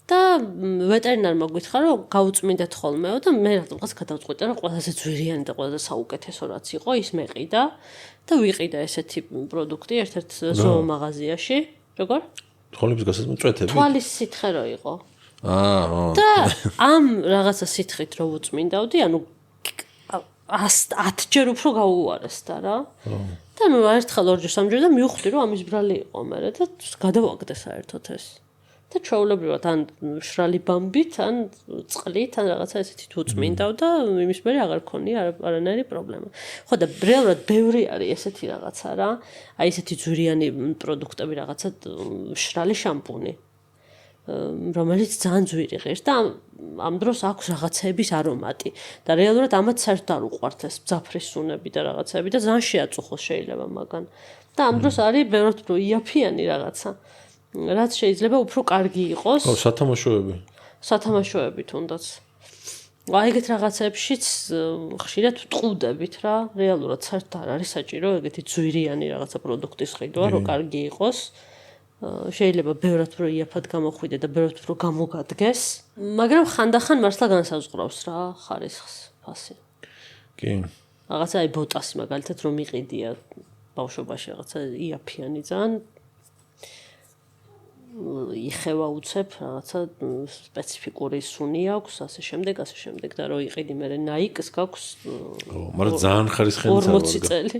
და ვეტერინარმა გითხრა რომ გაუწმინდეთ ხოლმეო და მე რაღაც გადავწყვიტე რომ ყველაზე ძვირიანი და ყველაზე საუკეთესო რაც იყო ის მეყიდა და ვიყიდა ესეთი პროდუქტი ერთ-ერთ ზოომაღაზიაში როგორ? თვალების გასაცმელი წვეთები? თვალის სითხე რო იყო. აა და ამ რაღაცა სითხით რო უწმინდავდი, ანუ 100 ჯერ უფრო გაუუარესდა რა. და ნუ ერთხელ ორჯერ სამჯერ და მივხვდი რომ ამის ბრალი იყო მე და გადავაგდე საერთოდ ეს. და ჩაულებრივად ან შრალი ბამბით, ან წყლით, ან რაღაცა ესეთი თუ წმინდავ და იმის მერე აღარ ქონია არანაირი პრობლემა. ხო და რეალურად ბევრი არის ესეთი რაღაცა რა. აი ესეთი ძვირიანი პროდუქტები რაღაცა შრალი შამპუნი. რომელიც ძალიან ძვირი ღირს და ამ დროს აქვს რაღაცების არომატი და რეალურად ამათ საერთოდ არ უყვართ ეს მძაფრისუნები და რაღაცები და ძალიან შეაწუხოს შეიძლება მაგან. და ამ დროს არის ბევრად უფრო იაფიანი რაღაცა. რაც შეიძლება უფრო კარგი იყოს. ხო, სათამაშოები. სათამაშოები თუნდაც. აი ეგეთ რაღაცებშიც ხშირად ვტყუდებით რა, რეალურად საერთოდ არ არის საჭირო ეგეთი ძვირიანი რაღაცა პროდუქტის ყიდვა, რომ კარგი იყოს. შეიძლება ბევრად უფრო იაფად გამოხვიდე და ბევრად უფრო გამოგადგეს, მაგრამ ხანდახან მართლა განსაზღვრავს რა ხარისხს ფასი. კი. რაღაცა აი ბოტასი მაგალითად რომ იყიდია ბავშვობაში რაღაცა იაფიანი ძალიან იხევა უცებ რაღაცა სპეციფიკური სუნი აქვს, ასე შემდეგ და რო იყიდი მე Nike-ს გაქვს. ხო, მაგრამ ძალიან ხარისხიანი 40 წელი.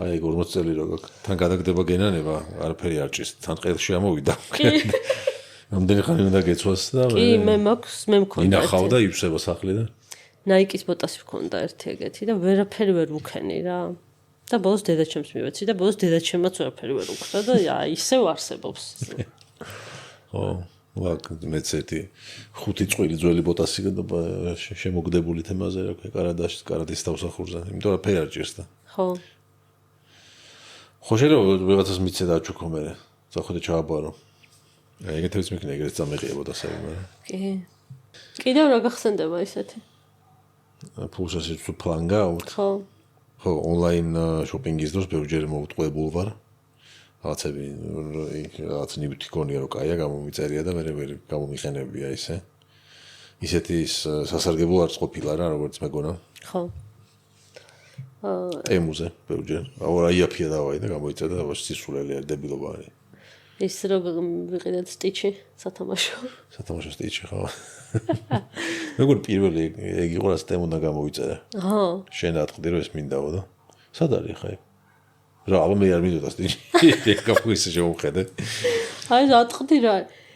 აი 40 წელი რო გაქვს. თან გადაგდება გენანება, არაფერი არ ჭის, თან ყელში ამოვიდა. რამდენი ხანი უნდა გეცვას და კი, მე მქონდა. ინახავ და იფსება სახლი და Nike-ის ბოტასი მქონდა ერთი ეგეთი და ვერაფერი ვერ ვუქენი რა. და ბოლოს დედაჩემს მივეცი და ბოლოს დედაჩემაც ვერაფერი ვერ უქრა და ისევ არსებობს. ხო, მეც ერთი 5 წვილი ძველი ბოტასი შემოგდებული თემაზე რა ქვია კარადის თავსახურზე, იმიტომ რომ ფერი არ ჭირს და. ხო. ხო შეიძლება ვიღაცას მიცე და აჩუქო მე. წახვიდე ჩააბარო. ეგეთებს მეკნა ეგრეთ წამეყია ბოტასები მე. კი. კიდევ რა გახსენდება ისეთი? ფულსაში თუ ფლანგა? ხო. ხო, ონლაინ შოპინგის დროს ბევრჯერ მოვუტყუებულ ვარ. რაღაცები რაღაც ნივთი გონია რომ კაია გამომიწერია და მე ვერ გამომიყენებია ისე. ისეთი სასარგებლო არც ყოფილა რა, როგორც მეგონა. ხო. ტემუზე ბევრჯერ. აუ იაფია დავაი და გამოიწერა და სისულელი არ დებილობა არის. ის რომ ვიყიდეთ სტიჩი სათამაშო. სათამაშო სტიჩი ხო. მეგონა პირველი ეგ იყო რა ტემუნა გამოიწერა. აჰა. შენ ატყდი რომ ეს მინდაო და სად არის ხა ეგ? რა ალბათ მე არ მინდოდა სტიჩი. ეგ კაფუის შემოხედე. აი ატყდი რა.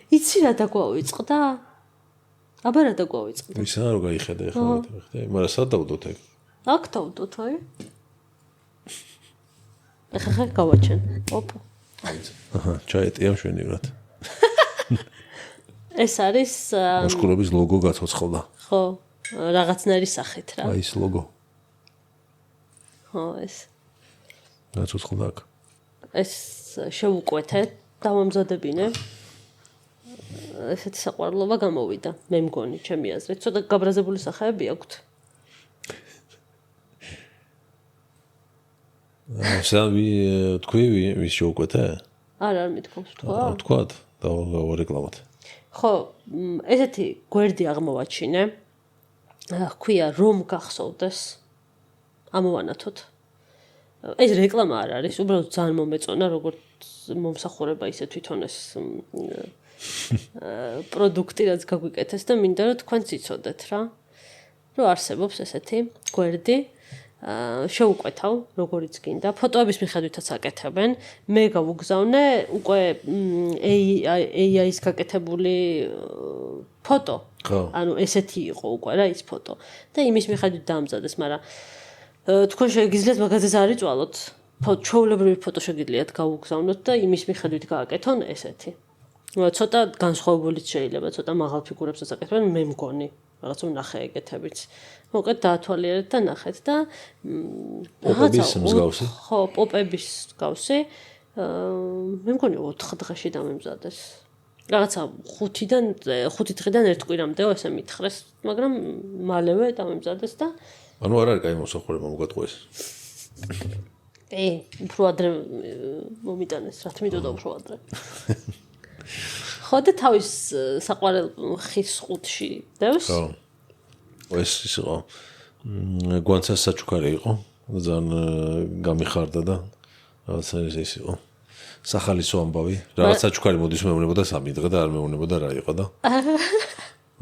იცი რა დაგვავიწყდა? აბა რა დაგვავიწყდა? ისა რა გაიხედა ხა მე, მაგრამ სად დავდოთ ეგ? აქ დავდოთ აი. ახლა გავაჩენ. ოპო. აჰა, ჩაეტია მშვენივრად. ეს არის მოსკოვების ლოგო გაცოცხლდა. ხო, რაღაცნაირი სახით რა. აი ეს ლოგო. ხო, ეს. გაწუხდა აქ. ეს შევუკვეთე, დავამზადებინე. ესეთი საყვარლობა გამოვიდა, მე მგონი, ჩემი აზრით. ცოტა გაბრაზებული სახეები აქვთ. სავი თქვი ვის შევუკვეთე? არ მithქვამს თქვა. თქვათ, დავარეკლამოთ. ხო, ესეთი გვერდი აღმოვაჩინე. ჰქვია რომ გახსოვდეს. ამოვანათოთ. ეს რეკლამა არ არის, უბრალოდ ძალიან მომეწონა, როგორც მომსახურება ისე თვითონ ეს პროდუქტი რაც გაგვიკეთეს და მინდა რომ თქვენც იცოდეთ რა. რომ არსებობს ესეთი გვერდი. შევუკვეთავ, როგორიც გინდა. ფოტოების მიხედვითაც აკეთებენ. მე გავუგზავნე უკვე AI-ის გაკეთებული ფოტო. ანუ ესეთი იყო უკვე რა ის ფოტო. და იმის მიხედვით დაამზადეს, მაგრამ თქვენ შეგიძლიათ მაგაზეც არ იწვალოთ. ჩვეულებრივი ფოტო შეგიძლიათ გავუგზავნოთ და იმის მიხედვით გააკეთონ ესეთი. ცოტა განსხვავებულიც შეიძლება, ცოტა მაღალ ფიგურებსაც აკეთებენ, მე მგონი. რაღაც ვნახე ეგეთებიც. მოკლედ დაათვალიერეთ და ნახეთ და პოპების მსგავსი. ხო, პოპების მსგავსი. მე მგონი 4 დღეში დამემზადეს. რაღაცა 5 დღიდან 1 კვირამდეო ესე მითხრეს, მაგრამ მალევე დამემზადეს და ანუ არ არის კაი მოსახურება მოგატყუეს. უფრო ადრე მომიტანეს, რა თქმა უნდა, უფრო ადრე. ხო და თავის საყვარელ ხის ყუთში დევს. ხო. ეს იყო გვანცას საჩუქარი იყო. ძალიან გამიხარდა და რაღაცა ის იყო. სახალისო ამბავი. რაღაც საჩუქარი მოდის მეუბნებოდა 3 დღე და არ მეუბნებოდა რა იყო და.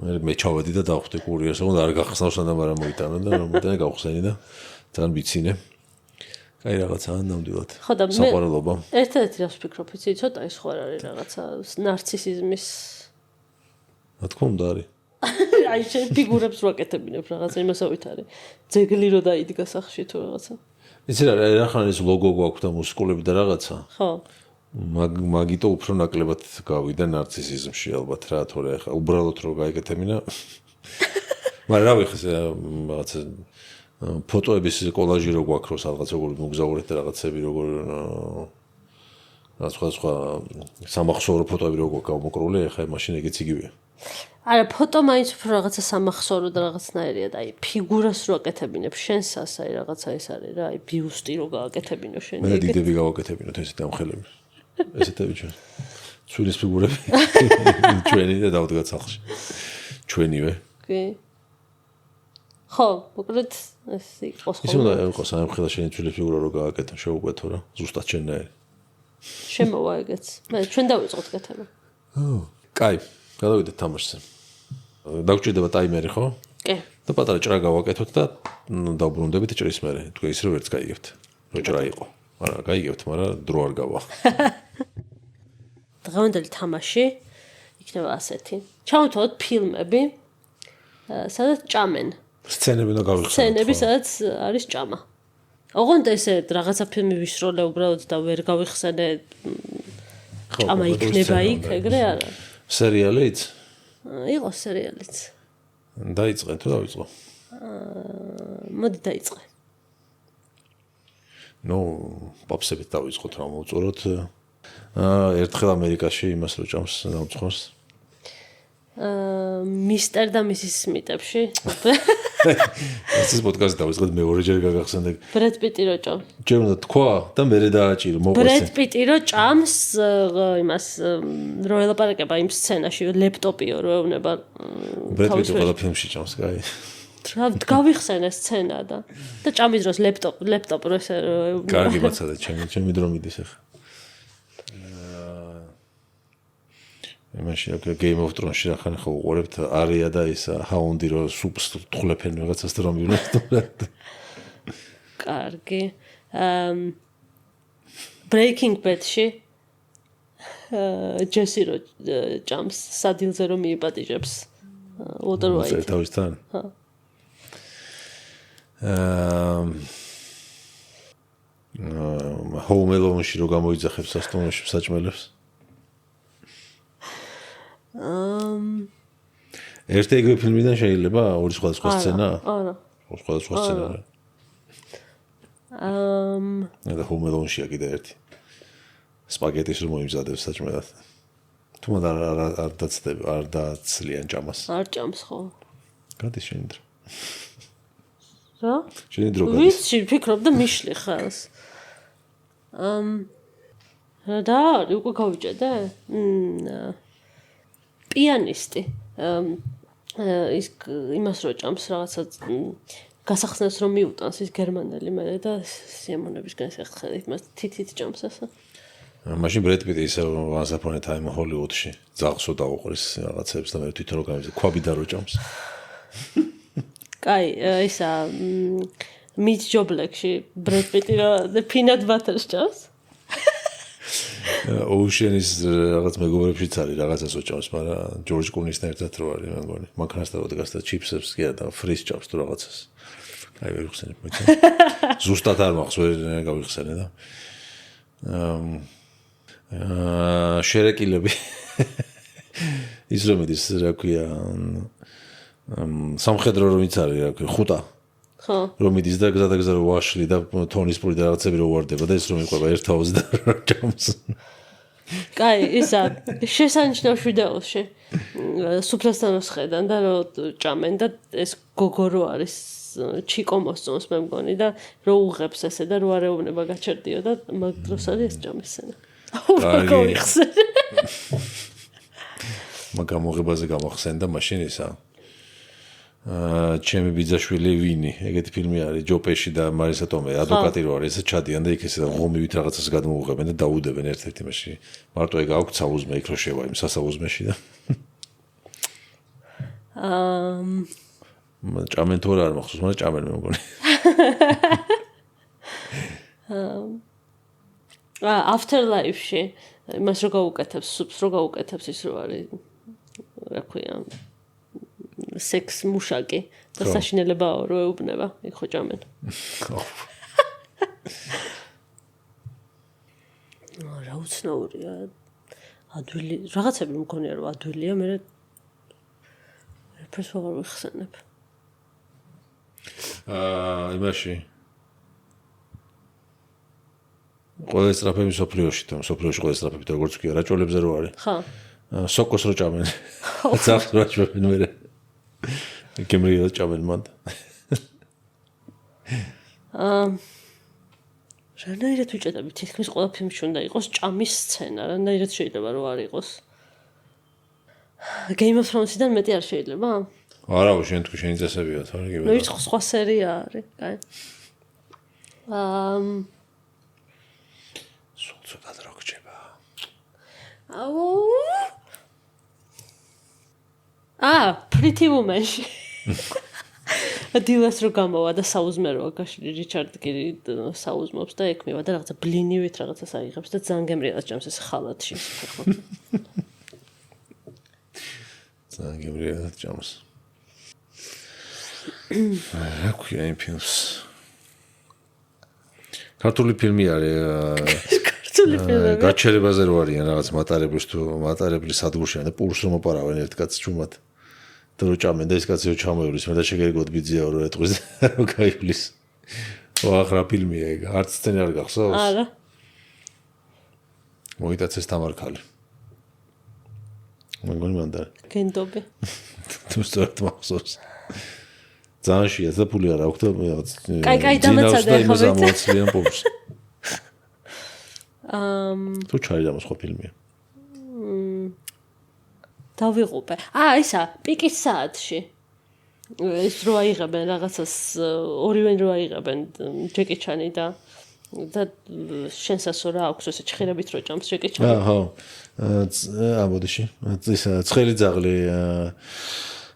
მე ჩავედი და დავხვდი კურიერს, თუმცა არ გახსნავს და მაგრამ მოიტანა და მომიტანა გავხსენი და ძალიან ვიცინე. კაი რაღაცაა ნამდვილად. ხო და მე საყვარელობა. ერთ-ერთი რას ვფიქრობ, იცი, ცოტა ის ხო არ არის რაღაცა ნარცისიზმის. რა თქმა უნდა არის. აი შენ ფიგურებს ვაკეთებინებ რაღაცა იმასავით არის. ძეგლი რო დაიდგა სახში თუ რაღაცა. იცი რა ხან ეს ლოგო გვაქვს და მუსიკულები და რაღაცა. ხო. მაგიტო უფრო ნაკლებად გავიდა ნარცისიზმში ალბათ რა თორე ახლა უბრალოდ რო გაიგეთებინა. მაგრამ რა ვიხეს რაღაცა ფოტოების კოლაჟი რო გვაქვს რო სადღაც როგორ მოგზაურეთ და რაღაცები როგორ სხვა სამახსოვრო ფოტოები რო გვაქვს გამოკრული ახლა მაშინ ეგეც იგივეა. არა ფოტო მაინც უფრო რაღაცა სამახსოვრო და რაღაცნაირია და აი ფიგურას რო აკეთებინებ შენსას აი რაღაცა ეს არის რა აი ბიუსტი რო გააკეთებინო შენ მე დიდები გავაკეთებინოთ ესეთ ამხელები ესეთები ჩვენ ცვილის ფიგურები ჩვენი და დავდგა სახლში ჩვენივე კი ხო მოკლედ ეს იყოს ხო ის უნდა იყოს ამხელა შენი ცვილის ფიგურა რო გააკეთო შეუკვეთო რა ზუსტად შენნაირი შემოვა ეგეც მე ჩვენ დავიწყოთ კეთება კაი გადავიდეთ თამაშზე დაგჭირდება ტაიმერი ხო? კი. და პატარა ჭრა გავაკეთოთ და დავბრუნდებით ჭრის მერე. თქვენ ის რო ვერც გაიგებთ. რო ჭრა იყო. არა, გაიგებთ, მაგრამ დრო არ გავა. დღევანდელი თამაში იქნება ასეთი. ჩავთვალოთ ფილმები, სადაც ჭამენ. სცენები უნდა გავიხსენოთ. სცენები, სადაც არის ჭამა. ოღონდ ესე რაღაცა ფილმი ვისროლე უბრალოდ და ვერ გავიხსენე. ჭამა იქნება იქ, ეგრე არა. სერიალიც? იყო სერიალიც. დაიწყე თუ დავიწყო? მოდი დაიწყე. ნუ, პოპსებით დავიწყოთ რა მოვწუროთ. ერთხელ ამერიკაში იმას რო ჭამს დამწხოს. მისტერ და მისის სმიტებში. ეს პოდკასტი დავიწყოთ მეორეჯერ გაგახსენდა. ბრედ პიტი რო ჭამს. ჯერ უნდა თქვა და მერე დააჭირო მოყვეს. ბრედ პიტი რო ჭამს იმას რო ელაპარაკება იმ სცენაში ლეპტოპიო რო ეუბნება. ბრედ პიტი ყველა ფილმში ჭამს, კაი. რა გავიხსენე სცენა და ჭამის დროს ლეპტოპ რო ესე რო ეუბნება. კარგი მაცადე ჩემი დრო მიდის ახლა. იმაში Game of Thrones-ში ახლა ხო უყურებთ არია და ის ჰაუნდი რო სუპს თხლებენ რაღაცას რომ მივნებთ. კარგი. Breaking Bad-ში ჯესი რო ჭამს სადილზე რომ მიიპატიჟებს Walter White. თავისთან. Home Alone-ში რო გამოიძახებს სასტუმროში საჭმელებს. ერთი ეგრე ფილმიდან შეიძლება ორი სხვადასხვა სცენა? არა. სხვადასხვა სცენა. და ჰომელონშია კიდე ერთი. სპაგეტის რომ მოიმზადებს საჭმელად. თუმცა არ დაცლიან ჭამას. არ ჭამს ხო? გადის შენი დრო. რა? შენი დრო გადის. ვიცი, ფიქრობ და მიშლი ხას. და უკვე გავიჭედე? პიანისტი. ის იმას რო ჭამს რაღაცა გასახსნას რომ მიუტანს ის გერმანელი მე და სიამონებისგან შეხვდები მას თითით ჭამს ასე. მაშინ ბრედ პიტი ისე Once Upon a Time ჰოლივუდში ძაღლსო დაუყრის რაღაცებს და მე თვითონ რო გამიძე ქვაბი და რო ჭამს. კაი, ისა მით ჯობლექში ბრედ პიტი და peanut butter-ს ჭამს. ოუშენის რაღაც მეგობრებშიც არის რაღაცას უჭამს, მაგრამ ჯორჯ კლუნისთან ერთად რო არის, მე მგონი. მანქანასთან ოდգას და ჩიპსებს კი და ფრის ჭამს თუ რაღაცას. აი ვერ ვიხსენებ მე. ზუსტად არ მახს ვერ გავიხსენე და. შერეკილები. ის რომ ის რა ქვია სამხედრო რომიც არის რა ქვია ხუტა. ხო. რომ იდის და გზადაგზა რო ვაშლი და თონის პური და რაღაცები რო ვარდება და ის რომ იყვება ერთაოზე და ჭამს. კაი, ისა შესანიშნავ ვიდეოში სუფრასთან ხედან და რო ჭამენ და ეს გოგო რო არის ჩიკო მოსწონს მე მგონი და რო უღებს ესე და რო არ ეუბნება გაჩერდიო და მაგ დროს არის ეს ჭამის სცენა. გავიხსენე. მაგ მოღებაზე გამახსენდა მაშინ ისა ჩემი ბიძაშვილი ვინი ეგეთი ფილმი არის ჯო პეში და მარისა ტომე ადვოკატი რო არის ესე ჩადიან და იქ ესე ღომივით რაღაცას გადმოუღებენ და დაუდებენ ერთ-ერთი მაშინ მარტო ეგ აქვს საუზმე იქ რო შევა იმ სასაუზმეში და ჭამენ თუ არ მახსოვს მაგრამ ჭამენ მე მგონი Afterlife-ში მას რო გაუკეთებს სუპს რო გაუკეთებს ის რო არის რა ქვია სექს მუშაკი და საშინელებაო რო ეუბნება იქ ხო ჭამენ. რა უცნაურია ადვილი რაღაცები მგონია რომ ადვილია მე რეფერს ვაღარ ვიხსენებ. იმაში ყველა სტრაფები სოფლიოში და სოფლიოში ყველა სტრაფები და როგორც კი რაჭოლებზე რო არის. ხო. სოკოს რო ჭამენ. ძახს რო ჭამენ მე. კემრიელს ჭამენ მანდ. რანაირად ვიჭედები თითქმის ყველა ფილმში უნდა იყოს ჭამის სცენა, რანაირად შეიძლება რომ არ იყოს. Game of Thrones-დან მეტი არ შეიძლება? არა, შენ თქვი შენი წესებია, თორე კი. ნუ ის სხვა სერია არის, კაი. სულ ცოტა დრო გჭება. Pretty Woman-ში. დილას რო გამოვა და საუზმე როა გაშლი რიჩარდ გირი საუზმობს და ექმევა და რაღაცა ბლინივით რაღაცას აიღებს და ძალიან გემრიელად ჭამს ეს ხალათში. ძალიან გემრიელად ჭამს. რა ქვია იმ ფილმს? ქართული ფილმი არის ქართული ფილმები. გაჩერებაზე რო არიან რაღაც მატარებლის თუ მატარებლის სადგურში და პურს რომ ოპარავენ ერთ კაცს ჩუმად. და რო ჭამენ და ეს კაცი რო ჩამოივლის მე და შეგერგოთ ბიძია რო ეტყვის რო გაივლის. ოღ რა ფილმია ეგ? არც სცენა არ გახსოვს? არა. მოიტაცეს თამარქალი. მეგონი მანდარ. გენდობი. თუ სწორად მახსოვს. ძალიან შეა და ფული არ აქვს და რაღაც კაი დამაცადე ხო ვიცი. მოაცლიან პურს. თუ ჩაი და სხვა ფილმია. დავიღუპე. ისა, პიკის საათში. ეს რო აიღებენ რაღაცას ორივე რო აიღებენ ჯეკი ჩანი და შენსასო რა აქვს ესე ჭხირებით რო ჭამს ჯეკი ჩანი. ხო. ამოდიში. ის ცხელი ძაღლი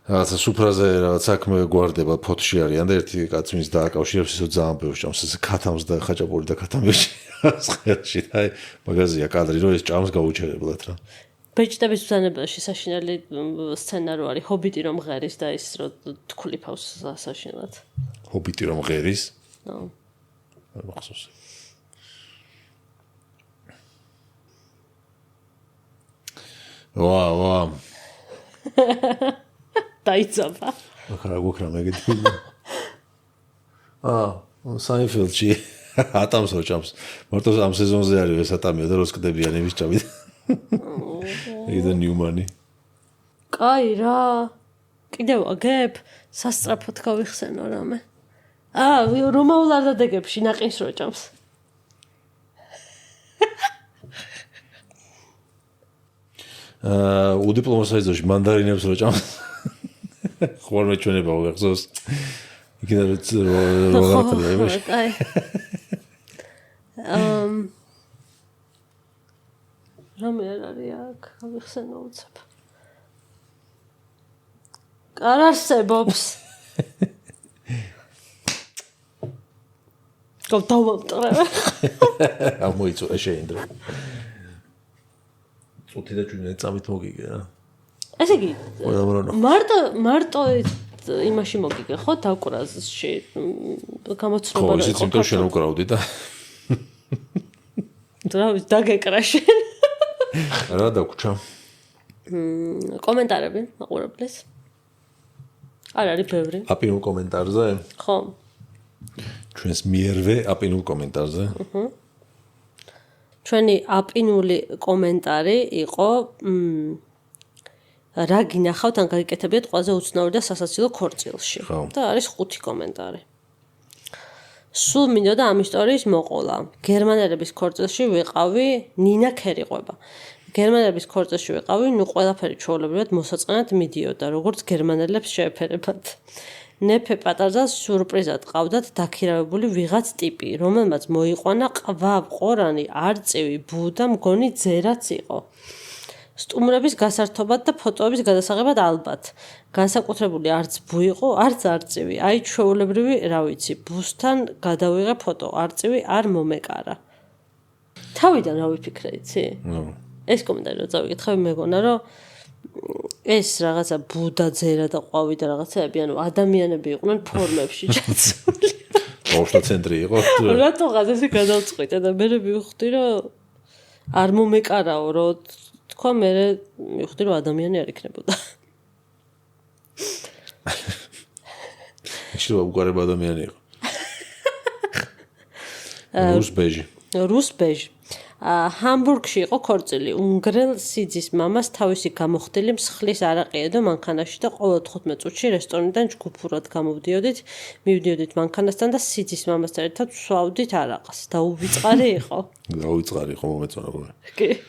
რაღაცა სუფრაზე რაღაც საქმე გვარდება ფოთში არიან და ერთი კაცი მის დააკავშირებს ისო ძალიან ბევრს ჭამს ესე ქათამს და ხაჭაპური და ქათამიში ცხელში და აი მაგაზია კადრი რომ ეს ჭამს გაუჩერებლად რა. ბეჭდების ბრძანებელში საშინელი სცენა რო არის ჰობიტი რომ ღერის და ის რო თქლიფავს საშინელად. ჰობიტი რომ ღერის? ნო. არ მახსოვს. ვა. დაიძაბა. ახლა გქრა მეგეთი ფილმი. საინფილდში ატამს როჭამს. მარტო ამ სეზონზე არის ეს ატამია და როს კდებიან იმის ჭამით. იდა ნიუმანი. კაი რა. კიდევ აგებ? სასწრაფოდ გავიხსენო რამე. რომაულ არ დადეგებ შინაყინს როჭამს. უდიპლომო საიტში მანდარინებს როჭამს. ხوار მეჩვენება ვიღწოს. იქიდან რო გაკეთებია. კაი. რამე არ არის აქ, გავიხსენო უცებ. არ არსებობს. გავდავამტრე. ამოიწურე შეინდრო. წუთი და ჭუნე წამით მოგიგე რა. ესე იგი, მარტო იმაში მოგიგე ხო დაკვრაზში გამოცნობა ხო, ისიც იმიტომ შენ უკრავდი და რა ვიცი დაგეკრა შენ. რა დაგვრჩა? კომენტარები მაყურებლის. არ არის ბევრი. აპინულ კომენტარზე? ხო. ჩვენს მიერვე აპინულ კომენტარზე? ჩვენი აპინული კომენტარი იყო რა გინახავთ ან გაიკეთებიათ ყველაზე უცნაური და სასაცილო ქორწილში. და არის 5 კომენტარი. სულ მინდოდა ამ ისტორიის მოყოლა. გერმანელების ქორწილში ვიყავი, ნინა ქერიყვება. გერმანელების ქორწილში ვიყავი, ნუ ყველაფერი ჩვეულებრივად მოსაწყენად მიდიოდა, როგორც გერმანელებს შეეფერებათ. ნეფე პატარძალს სიურპრიზად ყავდათ დაქირავებული ვიღაც ტიპი, რომელმაც მოიყვანა ყვა, ყორანი, არწივი, ბუ და მგონი ძერაც იყო. სტუმრების გასართობად და ფოტოების გადასაღებად ალბათ. განსაკუთრებული არც ბუ იყო, არც არწივი. აი ჩვეულებრივი, რა ვიცი, ბუსთან გადავიღე ფოტო, არწივი არ მომეკარა. თავიდან რა ვიფიქრე, იცი? ეს კომენტარი რო წავიკითხები, მეგონა, რომ ეს რაღაცა ბუ და ძერა და ყვავი და რაღაცაები, ანუ ადამიანები იყვნენ ფორმებში ჩაცული. ბავშთა ცენტრი იყო. რატოღაც ესე გადავწყვიტე და მე მივხვდი, რომ არ მომეკარაო, რომ თქვა მე მივხვდი, რომ ადამიანი არ იქნებოდა. შეიძლება უყარება ადამიანი იყო. რუს ბეჟი. ჰამბურგში იყო ქორწილი. უნგრელ სიძის მამას თავისი გამოხდილი მსხლის არაყი ედო მანქანაში და ყოველ 15 წუთში რესტორნიდან ჯგუფურად გამოვდიოდით, მივდიოდით მანქანასთან და სიძის მამასთან ერთად ვსვავდით არაყს. დაუვიწყარი იყო. დაუვიწყარი იყო მომეწონა. კი.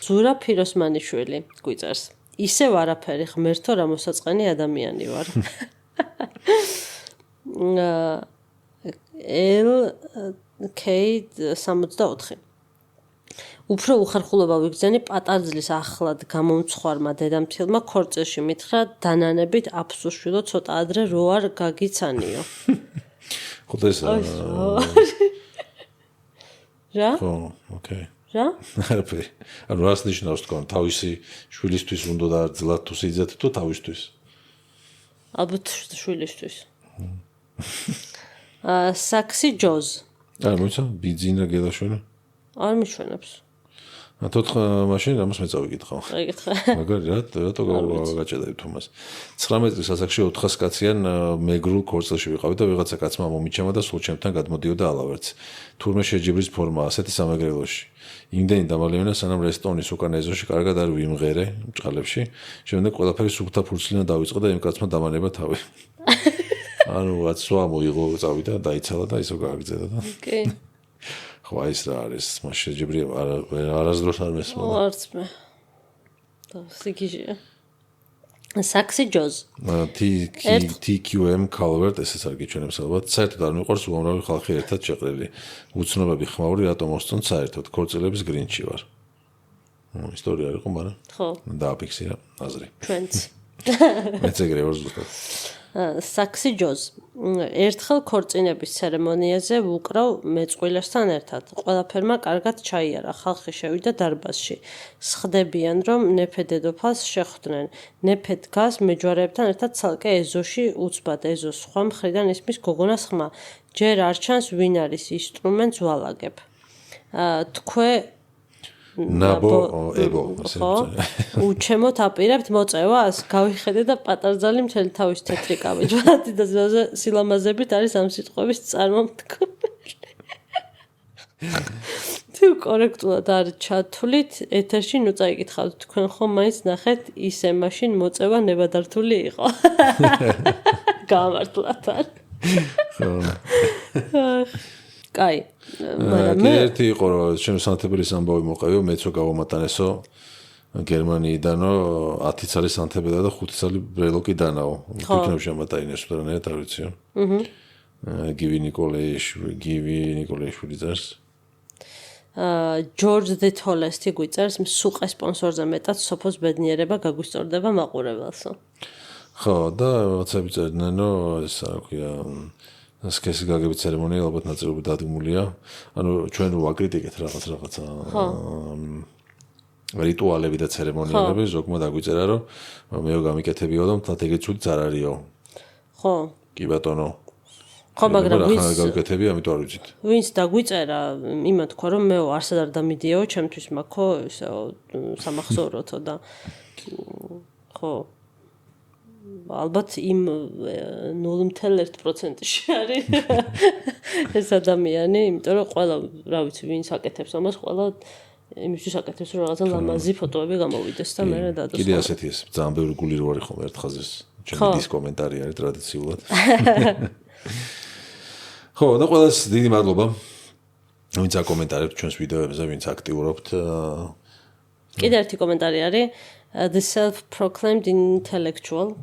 ზურა ფიროსმანიშვილი გვიწერს. ისევ არაფერი ღმერთო რა მოსაწყენი ადამიანი ვარ. LK64. უფრო უხერხულობა ვიგზენი პატარძლის ახლად გამომცხვარმა დედამთილმა ქორწილში მითხრა დანანებით აფსუშვილო ცოტა ადრე რო არ გაგიცანიო. ხოდეს რა? ხო, ოკეი. რა? არაფერი. ანუ რას ნიშნავს თქვენ თავისი შვილისთვის უნდა და ძლად თუ სიძათ თუ თავისთვის? ალბათ შვილისთვის. საქსი ჯოზ. არ მოიცა ბიძინა გელაშვენა? არ მიშვენებს. თოთხ მაშინ რამოს მე წავიკითხავ. წავიკითხე. მაგარი რატო გავაჭედებ თუმას. 19 წლის ასაკში 400 კაციან მეგრულ ქორწილში ვიყავი და ვიღაცა კაცმა მომიჩემა და სულ ჩემთან გადმოდიოდა ალავერც. თურმე შეჯიბრის ფორმა ასეთი სამეგრელოში. იმდენი დამალევინა სანამ რესტორნის უკან ეზოში კარგად არ ვიმღერე ჭყალებში. შემდეგ ყველაფერი სუფთა ფურცლინა დავიწყო და იმ კაცმა დამანება თავი. ანუ აცვა მოიღო წავიდა დაიცალა და ისო გააგზავნა და. კი. ხო ის რა არის მაშინ შეჯიბრი არასდროს არ მესმოდა. არც მე. და სიგიჟია. საქსი ჯოზ. TQM Calvert ესეც არ გიჩვენებს ალბათ. საერთოდ არ მიყვარს უამრავი ხალხი ერთად შეყრილი. უცნობები ხმაური რატომ მოსწონ საერთოდ ქორწილების გრინჩი ვარ. ისტორია არ იყო, მაგრამ ხო. დააფიქსირა აზრი. ჩვენც. მეც ეგრე ვარ ზუსტად. საქსი ჯოზ. ერთხელ ქორწინების ცერემონიაზე ვუკრავ მეწყვილესთან ერთად. ყველაფერმა კარგად ჩაიარა. ხალხი შევიდა დარბაზში. სხდებიან, რომ ნეფე დედოფალს შეხვდნენ. ნეფე დგას მეჯვარეებთან ერთად ცალკე ეზოში უცბად ეზოს სხვა მხრიდან ისმის გოგონას ხმა. ჯერ არ ჩანს ვინ არის ინსტრუმენტს ვალაგებ. თქვე ნაბო ებო ხო უჩემოთ აპირებთ მოწევას გავიხედე და პატარძალი მთელი თავის თეთრი კაბეჯვადი და სილამაზებით არის ამ სიტყვების წარმომდგომი თუ კორექტულად არ ჩათვლით ეთერში ნუ წაიკითხავთ თქვენ ხომ მაინც ნახეთ ისე მაშინ მოწევა ნებადართული იყო გამართლათ არ კაი მაგრამ მე ერთი იყო რომ ჩემს სანთებელის ამბავი მოყევიო მეც რო გავამატანესო გერმანიიდანო 10 წელი სანთებელა და 5 წელი ბრელოკი დანაო ვიქნებ შემატაინეს უბრალოდ არ ვიციო გივი ნიკოლეიშვილი წერს ჯორჯ დე თოლესტი გვიწერს მსუყე სპონსორზე მეტად სოფოს ბედნიერება გაგვისწორდება მაყურებელსო ხო და ვაცები წერნენო ეს რა ქვია სქესის გაგების ცერემონია ალბათ ნაწილობრივ დადგმულია. ანუ ჩვენ რო აკრიტიკეთ რაღაცა რიტუალები და ცერემონიალები ზოგმა დაგვიწერა რომ მეო გამიკეთებიო და მთლად ეგეც უც არ არისო. ხო. კი ბატონო. ხო, მაგრამ ვინც გავიკეთები, ამიტომ არ ვიცით. ვინც დაგვიწერა, იმან თქვა რომ მეო არსად არ დამიდიაო, ჩემთვის მაქო ესეო სამახსოვროთო და ხო ალბათ იმ 0.1%-ში არის ეს ადამიანი, იმიტომ რომ ყველა, რა ვიცი, ვინც აკეთებს ამას, ყველა იმისთვის აკეთებს, რომ რაღაცა ლამაზი ფოტოები გამოვიდეს და მე დადოს. კიდე ასეთი ეს ძალიან ბევრი გული რო არის ხოლმე ერთ ხაზის. ჩემი დის კომენტარი არის ტრადიციულად. ხო, და ყველას დიდი მადლობა. ვინც აკომენტარებთ ჩვენს ვიდეოებზე, ვინც აქტიურობთ. კიდე ერთი კომენტარი არის the self-proclaimed intellectual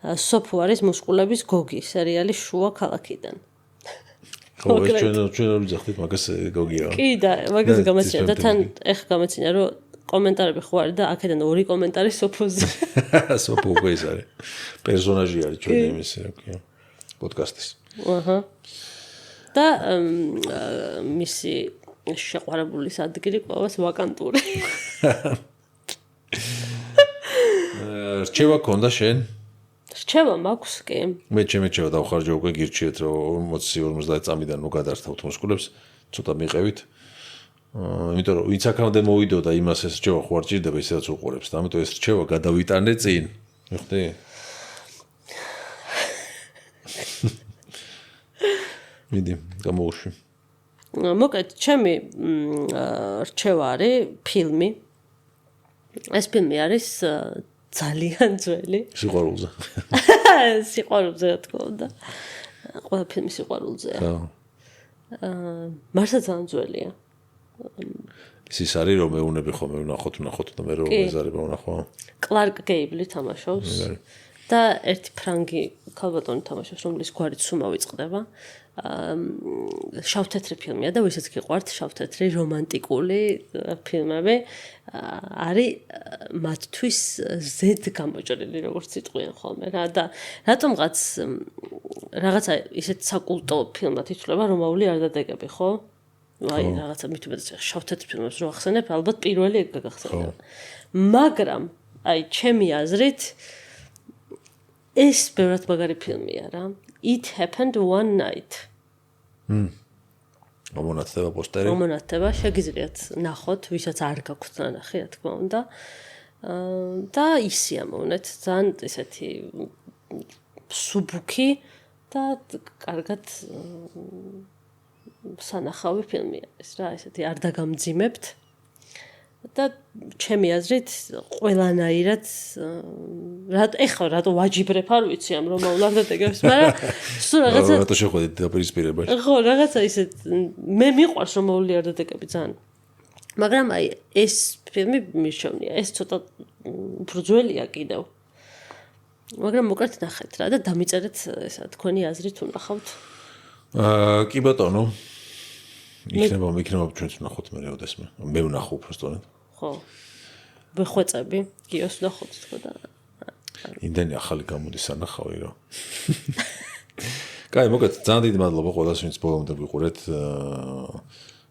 სოფუ არის მუსკულების გოგი სერიალი შუა ქალაქიდან. ხო, ეს ჩვენ არ ვიძახდით, მაგას გოგია. კი და მაგას გამაჩნია და თან ეხა გამაჩნია რომ კომენტარები ხო არის და აქედან ორი კომენტარი სოფუზე. სოფუ უკვე ის არის. პერსონაჟი არის ჩვენი იმისი, რა ქვია, პოდკასტის. აჰა. და მისი შეყვარებულის ადგილი ყოველს ვაკანტური. რჩევა გქონდა შენ? რჩევა მაქვს კი. მე ჩემეჩევა დავხარჯე უკვე გირჩიეთ რომ 40-50 წამიდან ნუ გადართავთ მუსკულებს, ცოტა მიყევით. იმიტომ რომ ვინც აქამდე მოვიდო და იმას ეს რჩევა ხო არ ჭირდება, ისედაც უყურებს და ამიტომ ეს რჩევა გადავიტანე წინ. მიხდი? მიდი, გამოუშვი. მოკლედ, ჩემი რჩევა არის ფილმი. ეს ფილმი არის ძალიან ძველი. სიყვარულზე. სიყვარულზე რა თქმა უნდა. ყველა ფილმი სიყვარულზეა. მართლა ძალიან ძველია. ის არის რომ მეუნები ხოლმე ვნახოთ და მე რომ მეზარება ვნახო. კლარკ გეიბლი თამაშობს. და ერთი ფრანგი ქალბატონი თამაშობს, რომლის გვარიც სულ მოვიწყდება. შავთეთრი ფილმია და ვისაც გიყვართ შავთეთრი რომანტიკული ფილმები არის მათთვის ზედ გამოჭრილი როგორც იტყვიან ხოლმე რა და რატომღაც რაღაცა ისეთ საკულტო ფილმად ითვლება რომაული არ დადეგები ხო? აი რაღაცა მithumetes შავთეთრი ფილმებს რო ახსენებ ალბათ პირველი ეგ გაგახსენდება. მაგრამ აი ჩემი აზრით ეს ბევრად მაგარი ფილმია რა. It happened one night. მომონათდება პოსტერი. მომონათდება, შეგიძლიათ ნახოთ, ვისაც არ გაქვთ ნახე, რა თქმა უნდა. და ისია მომონეთ, ძალიან ესეთი სუბუქი და კარგად სანახავი ფილმია ეს რა, ესეთი არ დაგამძიმებთ. და ჩემი აზრით ყველანაირად ეხლა რატო ვაჯიბრებ არ ვიცი ამ რომაულ არდადეგებს, მაგრამ სულ რაღაცა რატო შეხვედით დაპირისპირებაში? ხო, რაღაცა ისეთ მე მიყვარს რომაული არდადეგები ძალიან. მაგრამ აი ეს ფილმი მიშოვნია, ეს ცოტა უფრო ძველია კიდევ. მაგრამ მოკლედ ნახეთ რა და დამიწერეთ ესა თქვენი აზრი თუ ნახავთ. კი ბატონო. იქნება ჩვენც ვნახოთ მე როდესმე. მე ვნახო უბრალოდ. ხო. ვეხვეწები, გიოს ვნახოთ თქო და იმდენი ახალი გამოდის ანახავი რომ. კაი, მოკლედ ძალიან დიდი მადლობა ყველას, ვინც ბოლომდე ვიყურეთ.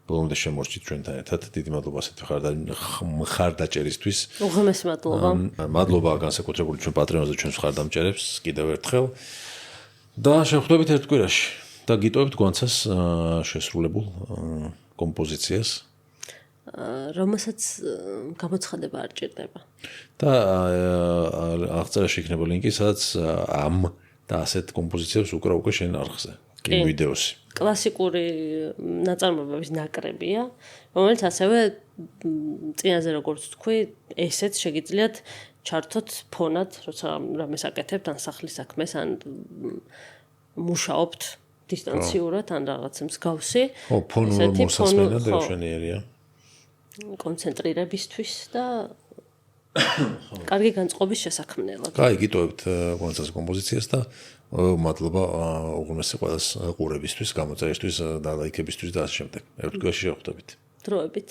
ბოლომდე შემორჩით ჩვენთან ერთად. დიდი მადლობა ასეთი მხარდაჭერისთვის. უღრმესი მადლობა. მადლობა განსაკუთრებული ჩვენ პატრიონზე ჩვენს მხარდამჭერებს კიდევ ერთხელ. და შევხვდებით ერთ კვირაში. და გიტოვებთ გვანცას შესრულებულ კომპოზიციას. რომელსაც გამოცხადება არ ჭირდება. და აღწერაში იქნება ლინკი, სადაც ამ და ასეთ კომპოზიციებს უკვე შენ არხზე, იმ ვიდეოსი. კლასიკური ნაწარმოებების ნაკრებია, რომელიც ასევე წინაზე როგორც თქვი, ესეც შეგიძლიათ ჩართოთ ფონად, როცა რამეს აკეთებთ, ან სახლის საქმეს, ან მუშაობთ დისტანციურად, ან რაღაც მსგავსი. ფონურ მოსასმენად მშვენიერია. კონცენტრირებისთვის და კარგი განწყობის შესაქმნელად. კაი, გიტოვებთ კონცერტის კომპოზიციას და მადლობა უღრმესი ყველას ყურებისთვის, გამოწერისთვის და ლაიქებისთვის და ასე შემდეგ. ერთ დღეში შევხვდებით. დროებით.